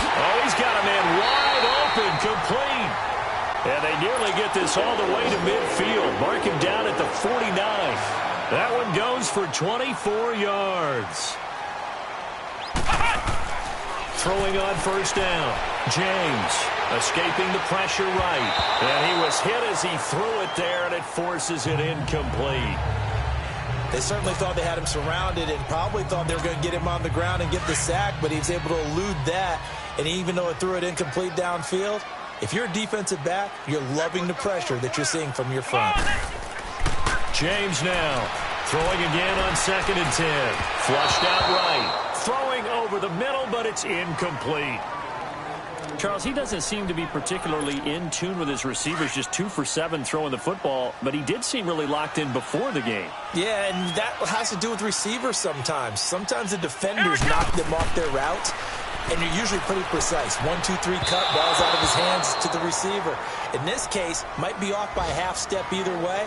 Oh, he's got a man wide open, complete. And they nearly get this all the way to midfield. Mark him down at the 49. That one goes for 24 yards. Throwing on first down. James escaping the pressure right. And he was hit as he threw it there, and it forces it incomplete. They certainly thought they had him surrounded and probably thought they were going to get him on the ground and get the sack, but he was able to elude that. And even though it threw it incomplete downfield, if you're a defensive back, you're loving the pressure that you're seeing from your front. James now throwing again on second and 10. Flushed out right. Throwing over the middle, but it's incomplete. Charles, he doesn't seem to be particularly in tune with his receivers, just 2 for 7 throwing the football, but he did seem really locked in before the game. Yeah, and that has to do with receivers sometimes. Sometimes the defenders knock them off their routes, and you're usually pretty precise. 1, 2, 3 cut, balls out of his hands to the receiver. In this case, might be off by a half step either way.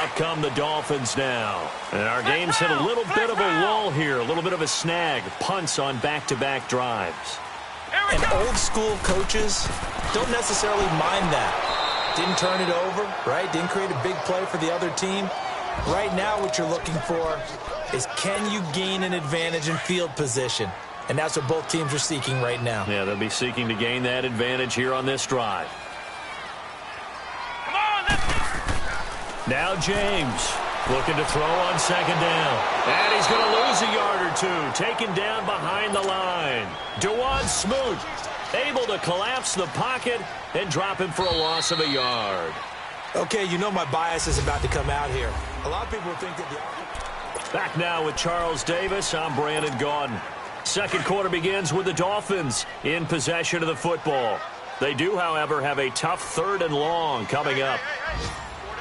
Out come the Dolphins now. And our game's hit a little bit of a lull here, a little bit of a snag. Punts on back-to-back drives. And old-school coaches don't necessarily mind that. Didn't turn it over, right? Didn't create a big play for the other team. Right now what you're looking for is, can you gain an advantage in field position? And that's what both teams are seeking right now. Yeah, they'll be seeking to gain that advantage here on this drive. Now James looking to throw on second down. And he's going to lose a yard or two. Taken down behind the line. Dewan Smoot able to collapse the pocket and drop him for a loss of a yard. Okay, you know my bias is about to come out here. A lot of people think that the... Back now with Charles Davis. I'm Brandon Gaudin. Second quarter begins with the Dolphins in possession of the football. They do, however, have a tough 3rd and long coming up.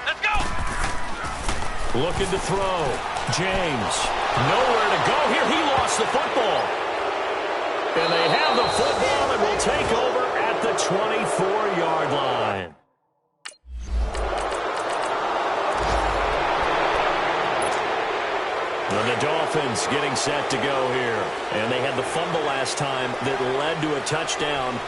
Let's go! Looking to throw. James. Nowhere to go here. He lost the football. And they have the football and will take over at the 24-yard line. And the Dolphins getting set to go here. And they had the fumble last time that led to a touchdown.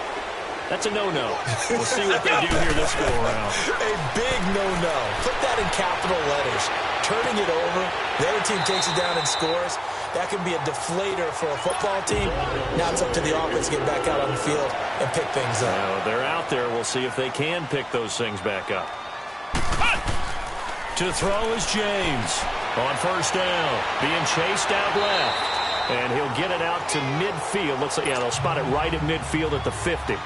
That's a no-no. We'll see what they do here this go-around. A big no-no. Put that in capital letters. Turning it over, the other team takes it down and scores. That can be a deflator for a football team. Now it's up to the offense to get back out on the field and pick things up. Now, they're out there. We'll see if they can pick those things back up. To throw is James. On first down, being chased out left. And he'll get it out to midfield. Looks like, yeah, they'll spot it right at midfield at the 50.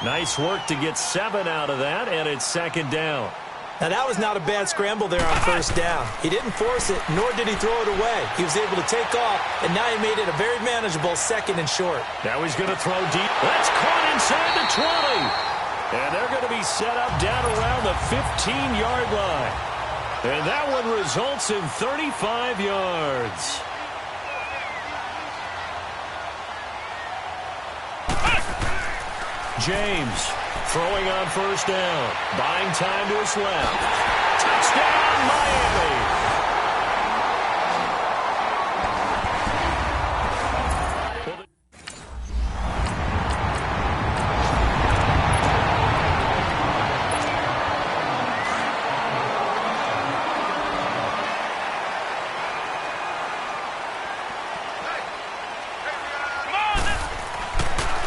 Nice work to get 7 out of that, and it's second down. Now, that was not a bad scramble there on first down. He didn't force it, nor did he throw it away. He was able to take off, and now he made it a very manageable 2nd and short. Now he's going to throw deep. That's caught inside the 20. And they're going to be set up down around the 15-yard line. And that one results in 35 yards. James throwing on first down. Buying time to his left. Touchdown, Miami.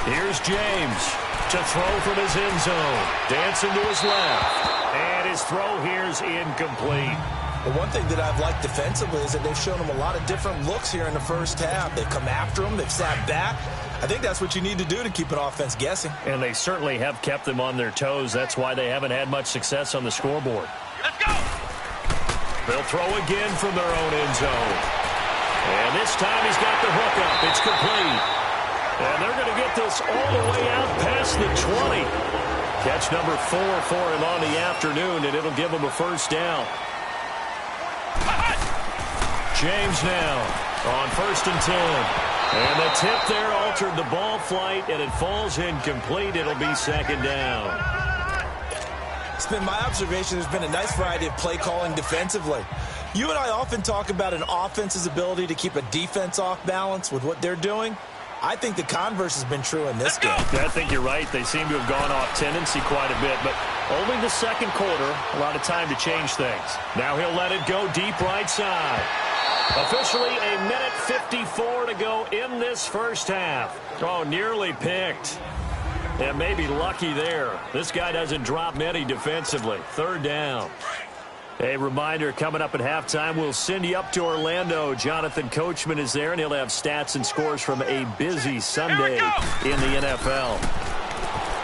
Here's James to throw from his end zone. Dancing to his left. And his throw here's incomplete. Well, one thing that I've liked defensively is that they've shown him a lot of different looks here in the first half. They've come after him. They've sat back. I think that's what you need to do to keep an offense guessing. And they certainly have kept them on their toes. That's why they haven't had much success on the scoreboard. Let's go! They'll throw again from their own end zone. And this time he's got the hook up. It's complete. And they're going to get this all the way out past the 20. Catch number 4 for him on the afternoon, and it'll give him a first down. James now on 1st and 10. And the tip there altered the ball flight, and it falls incomplete. It'll be second down. It's been my observation there's been a nice variety of play calling defensively. You and I often talk about an offense's ability to keep a defense off balance with what they're doing. I think the converse has been true in this game. Yeah, I think you're right. They seem to have gone off tendency quite a bit, but only the second quarter, a lot of time to change things. Now he'll let it go deep right side. Officially a minute 54 to go in this first half. Oh, nearly picked. And maybe lucky there. This guy doesn't drop many defensively. Third down. A reminder, coming up at halftime, we'll send you up to Orlando. Jonathan Coachman is there, and he'll have stats and scores from a busy Sunday in the NFL.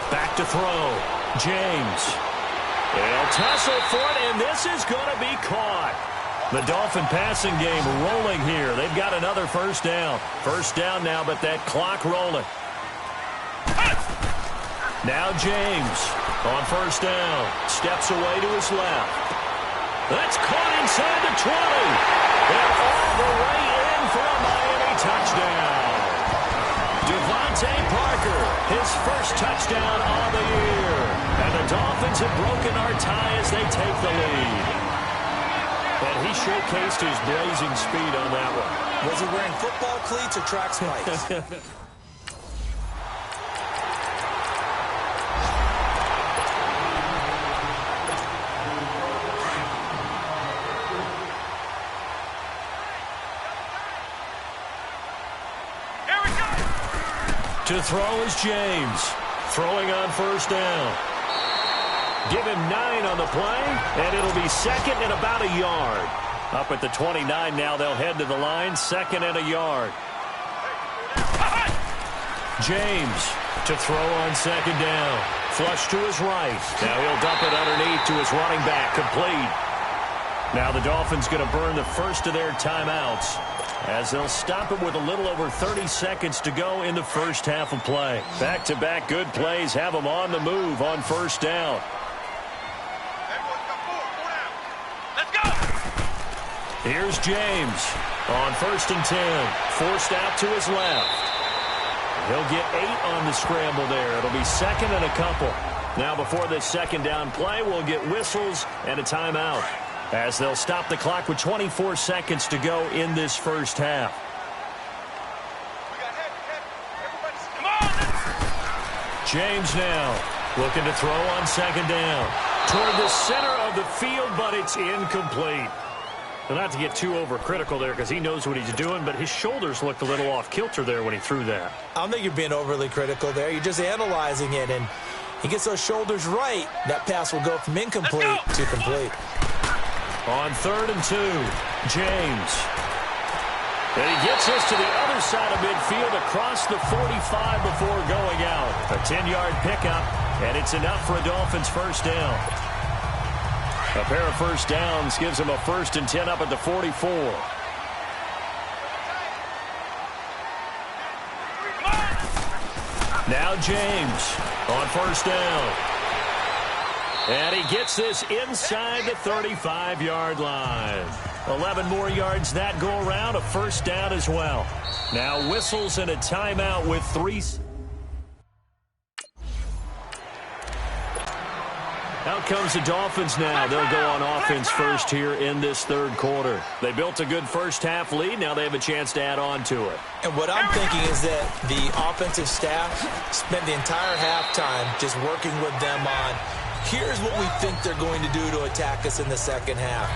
Back to throw. James. They'll tussle for it, and this is going to be caught. The Dolphin passing game rolling here. They've got another first down. First down now, but that clock rolling. Now James on first down. Steps away to his left. That's caught inside the 20. And all the way in for a Miami touchdown. Devontae Parker, his first touchdown of the year. And the Dolphins have broken our tie as they take the lead. And he showcased his blazing speed on that one. Was he wearing football cleats or track spikes? Here we go. To throw is James. Throwing on first down. Give him 9 on the play, and it'll be second and about a yard. Up at the 29 now, they'll head to the line, second and a yard. James to throw on second down. Flush to his right. Now he'll dump it underneath to his running back, complete. Now the Dolphins going to burn the first of their timeouts, as they'll stop it with a little over 30 seconds to go in the first half of play. Back-to-back good plays have them on the move on first down. Here's James on first and 10. Forced out to his left. He'll get 8 on the scramble there. It'll be second and a couple. Now before this second down play, we'll get whistles and a timeout, as they'll stop the clock with 24 seconds to go in this first half. James now looking to throw on second down. Toward the center of the field, but it's incomplete. Well, not to get too overcritical there, because he knows what he's doing, but his shoulders looked a little off kilter there when he threw that. I don't think you're being overly critical there. You're just analyzing it, and he gets those shoulders right. That pass will go from incomplete to complete. On third and 2, James. And he gets us to the other side of midfield across the 45 before going out. A 10-yard pickup, and it's enough for a Dolphins first down. A pair of first downs gives him a first and 10 up at the 44. Now James on first down. And he gets this inside the 35-yard line. 11 more yards that go around, a first down as well. Now whistles and a timeout with 3. Out comes the Dolphins now. They'll go on offense first here in this third quarter. They built a good first half lead. Now they have a chance to add on to it. And what I'm thinking is that the offensive staff spent the entire halftime just working with them on, here's what we think they're going to do to attack us in the second half.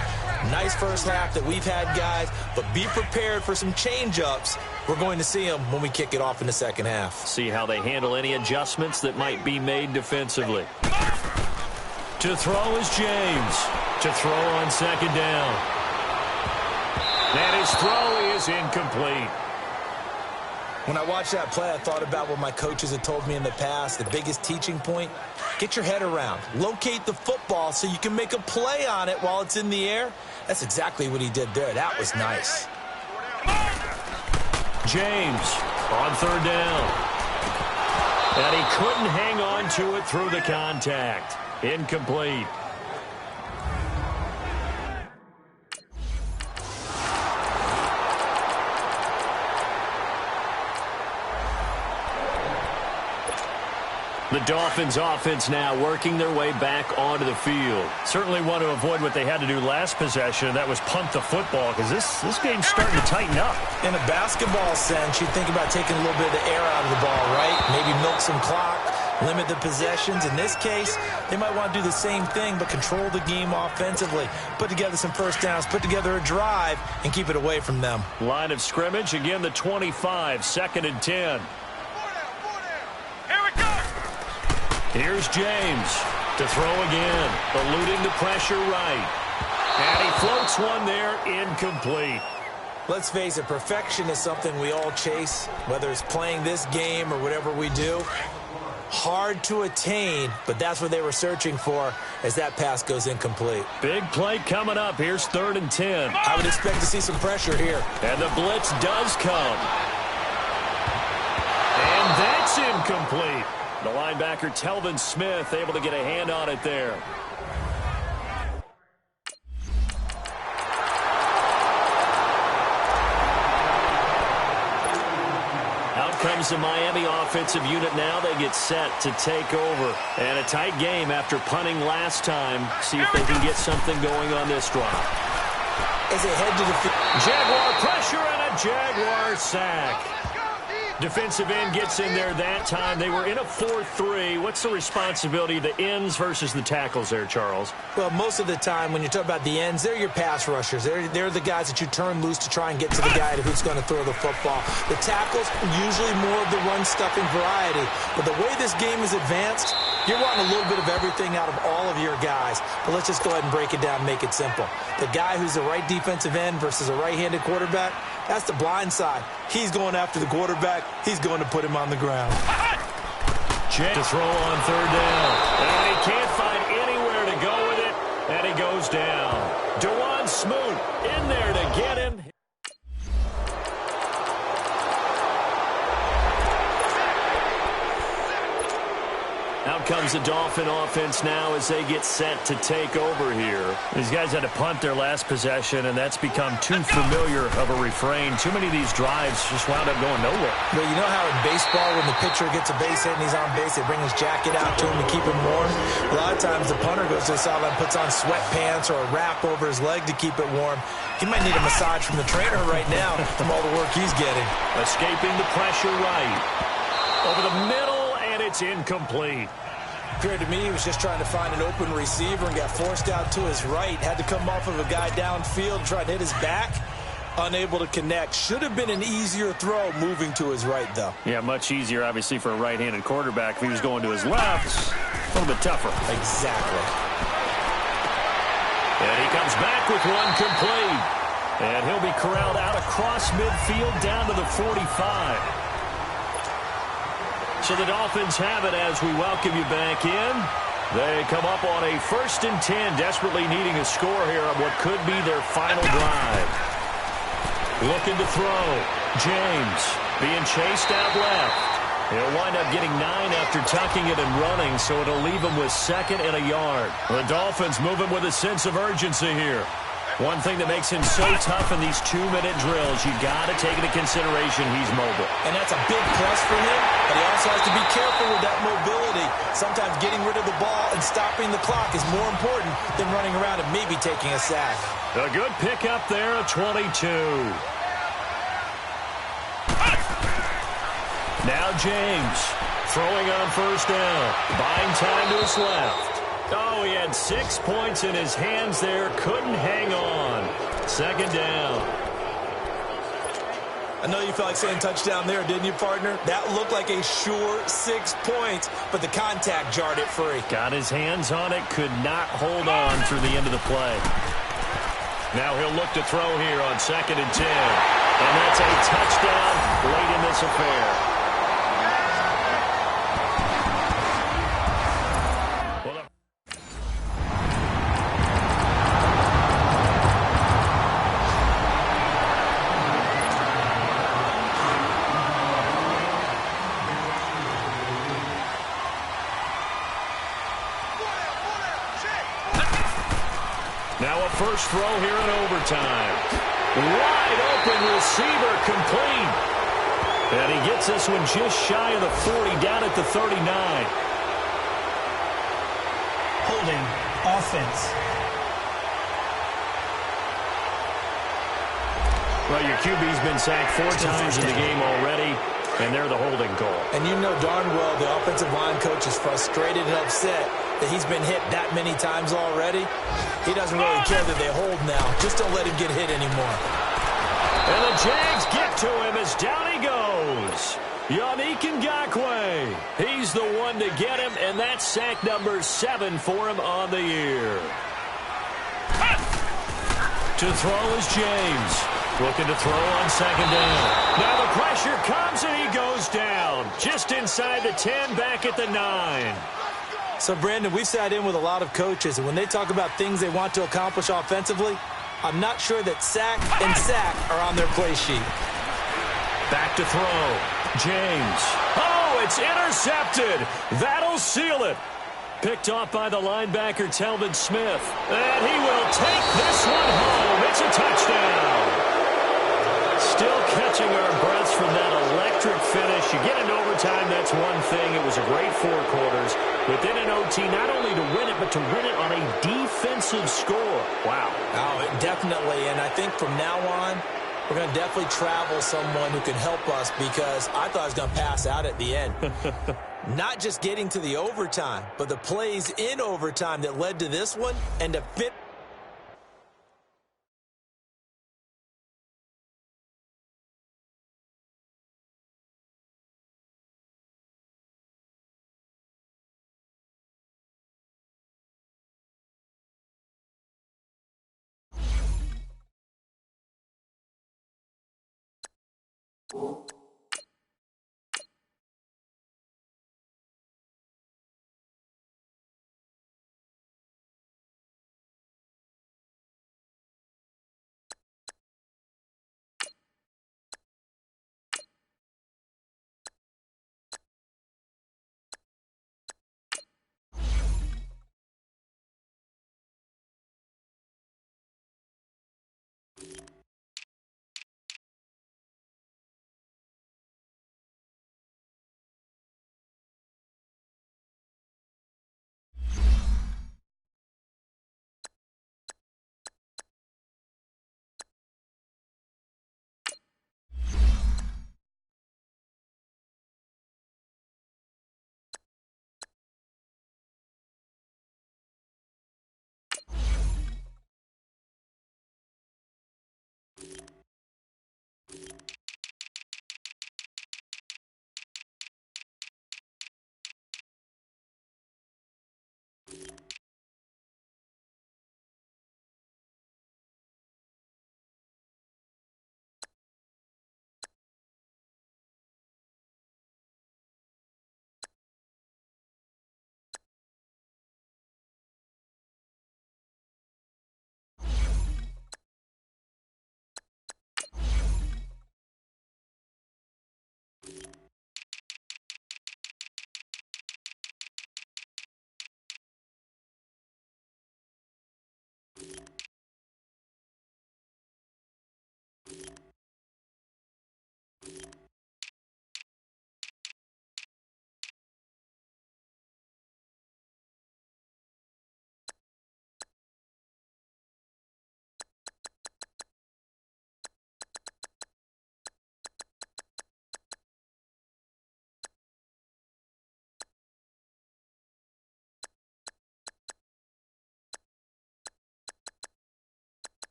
Nice first half that we've had, guys, but be prepared for some change-ups. We're going to see them when we kick it off in the second half. See how they handle any adjustments that might be made defensively. To throw is James. To throw on second down. And his throw is incomplete. When I watched that play, I thought about what my coaches had told me in the past. The biggest teaching point, get your head around. Locate the football so you can make a play on it while it's in the air. That's exactly what he did there. That was nice. James on third down. And he couldn't hang on to it through the contact. Incomplete. The Dolphins offense now working their way back onto the field. Certainly want to avoid what they had to do last possession, and that was punt the football, because this game's starting to tighten up. In a basketball sense, you think about taking a little bit of the air out of the ball, right? Maybe milk some clock, limit the possessions. In this case, they might want to do the same thing, but control the game offensively. Put together some first downs, put together a drive, and keep it away from them. Line of scrimmage, again the 25, second and 10. Here's James to throw again, eluding the pressure right. And he floats one there, incomplete. Let's face it, perfection is something we all chase, whether it's playing this game or whatever we do. Hard to attain, but that's what they were searching for as that pass goes incomplete. Big play coming up. Here's third and 10. I would expect to see some pressure here. And the blitz does come. And that's incomplete. The linebacker, Telvin Smith, able to get a hand on it there. Out comes the Miami offensive unit now. They get set to take over. And a tight game after punting last time. See if they can get something going on this drive. as they head to the field. Jaguar pressure and a Jaguar sack. Defensive end gets in there that time. They were in a 4-3. What's the responsibility of the ends versus the tackles there, Charles? Well, most of the time when you talk about the ends, they're your pass rushers. They're the guys that you turn loose to try and get to the guy who's going to throw the football. The tackles, usually more of the run-stuffing variety. But the way this game is advanced, you're wanting a little bit of everything out of all of your guys. But let's just go ahead and break it down and make it simple. The guy who's the right defensive end versus a right-handed quarterback, that's the blind side. He's going after the quarterback. He's going to put him on the ground. Check to throw on third down. And he can't find anywhere to go with it. And he goes down. DeJuan Smoot in there to get him. Out comes the Dolphin offense now as they get set to take over here. These guys had to punt their last possession, and that's become too familiar of a refrain. Too many of these drives just wound up going nowhere. Well, you know how in baseball when the pitcher gets a base hit and he's on base, they bring his jacket out to him to keep him warm? A lot of times the punter goes to the sideline, puts on sweatpants or a wrap over his leg to keep it warm. He might need a massage from the trainer right now from all the work he's getting. Escaping the pressure right. Over the middle, and it's incomplete. Appeared to me he was just trying to find an open receiver and got forced out to his right. Had to come off of a guy downfield, try to hit his back. Unable to connect. Should have been an easier throw moving to his right, though. Yeah, much easier, obviously, for a right-handed quarterback. If he was going to his left, a little bit tougher. Exactly. And he comes back with one complete. And he'll be corralled out across midfield down to the 45. So the Dolphins have it as we welcome you back in. They come up on a 1st and 10, desperately needing a score here on what could be their final drive. Looking to throw. James being chased out left. He'll wind up getting 9 after tucking it and running, so it'll leave him with 2nd and a yard. The Dolphins moving with a sense of urgency here. One thing that makes him so tough in these 2-minute drills, you got to take into consideration he's mobile. And that's a big plus for him, but he also has to be careful with that mobility. Sometimes getting rid of the ball and stopping the clock is more important than running around and maybe taking a sack. A good pickup there at 22. Now James throwing on 1st down. Buying time to his left. Oh, he had 6 points in his hands there. Couldn't hang on. 2nd down. I know you felt like saying touchdown there, didn't you, partner? That looked like a sure 6 points, but the contact jarred it free. Got his hands on it. Could not hold on through the end of the play. Now he'll look to throw here on 2nd and 10. And that's a touchdown late in this affair. Now a first throw here in overtime. Wide open receiver complete. And he gets this one just shy of the 40, down at the 39. Holding offense. Well, your QB's been sacked 4 times in the game already, and they're the holding call. And you know darn well the offensive line coach is frustrated and upset that he's been hit that many times already. He doesn't really care that they hold now. Just don't let him get hit anymore. And the Jags get to him as down he goes. Yannick Ngakoue. He's the one to get him, and that's sack number 7 for him on the year. To throw is James. Looking to throw on 2nd down. Now the pressure comes, and he goes down. Just inside the 10, back at the 9. So, Brandon, we've sat in with a lot of coaches, and when they talk about things they want to accomplish offensively, I'm not sure that sack and sack are on their play sheet. Back to throw. James. Oh, it's intercepted. That'll seal it. Picked off by the linebacker, Telvin Smith. And he will take this one home. It's a touchdown. Still catching our breaths from that electric finish. You get into overtime, that's one thing. It was a great 4 quarters. Within an OT, not only to win it, but to win it on a defensive score. Wow. Oh, definitely. And I think from now on, we're going to definitely travel someone who can help us because I thought I was going to pass out at the end. Not just getting to the overtime, but the plays in overtime that led to this one and to fit.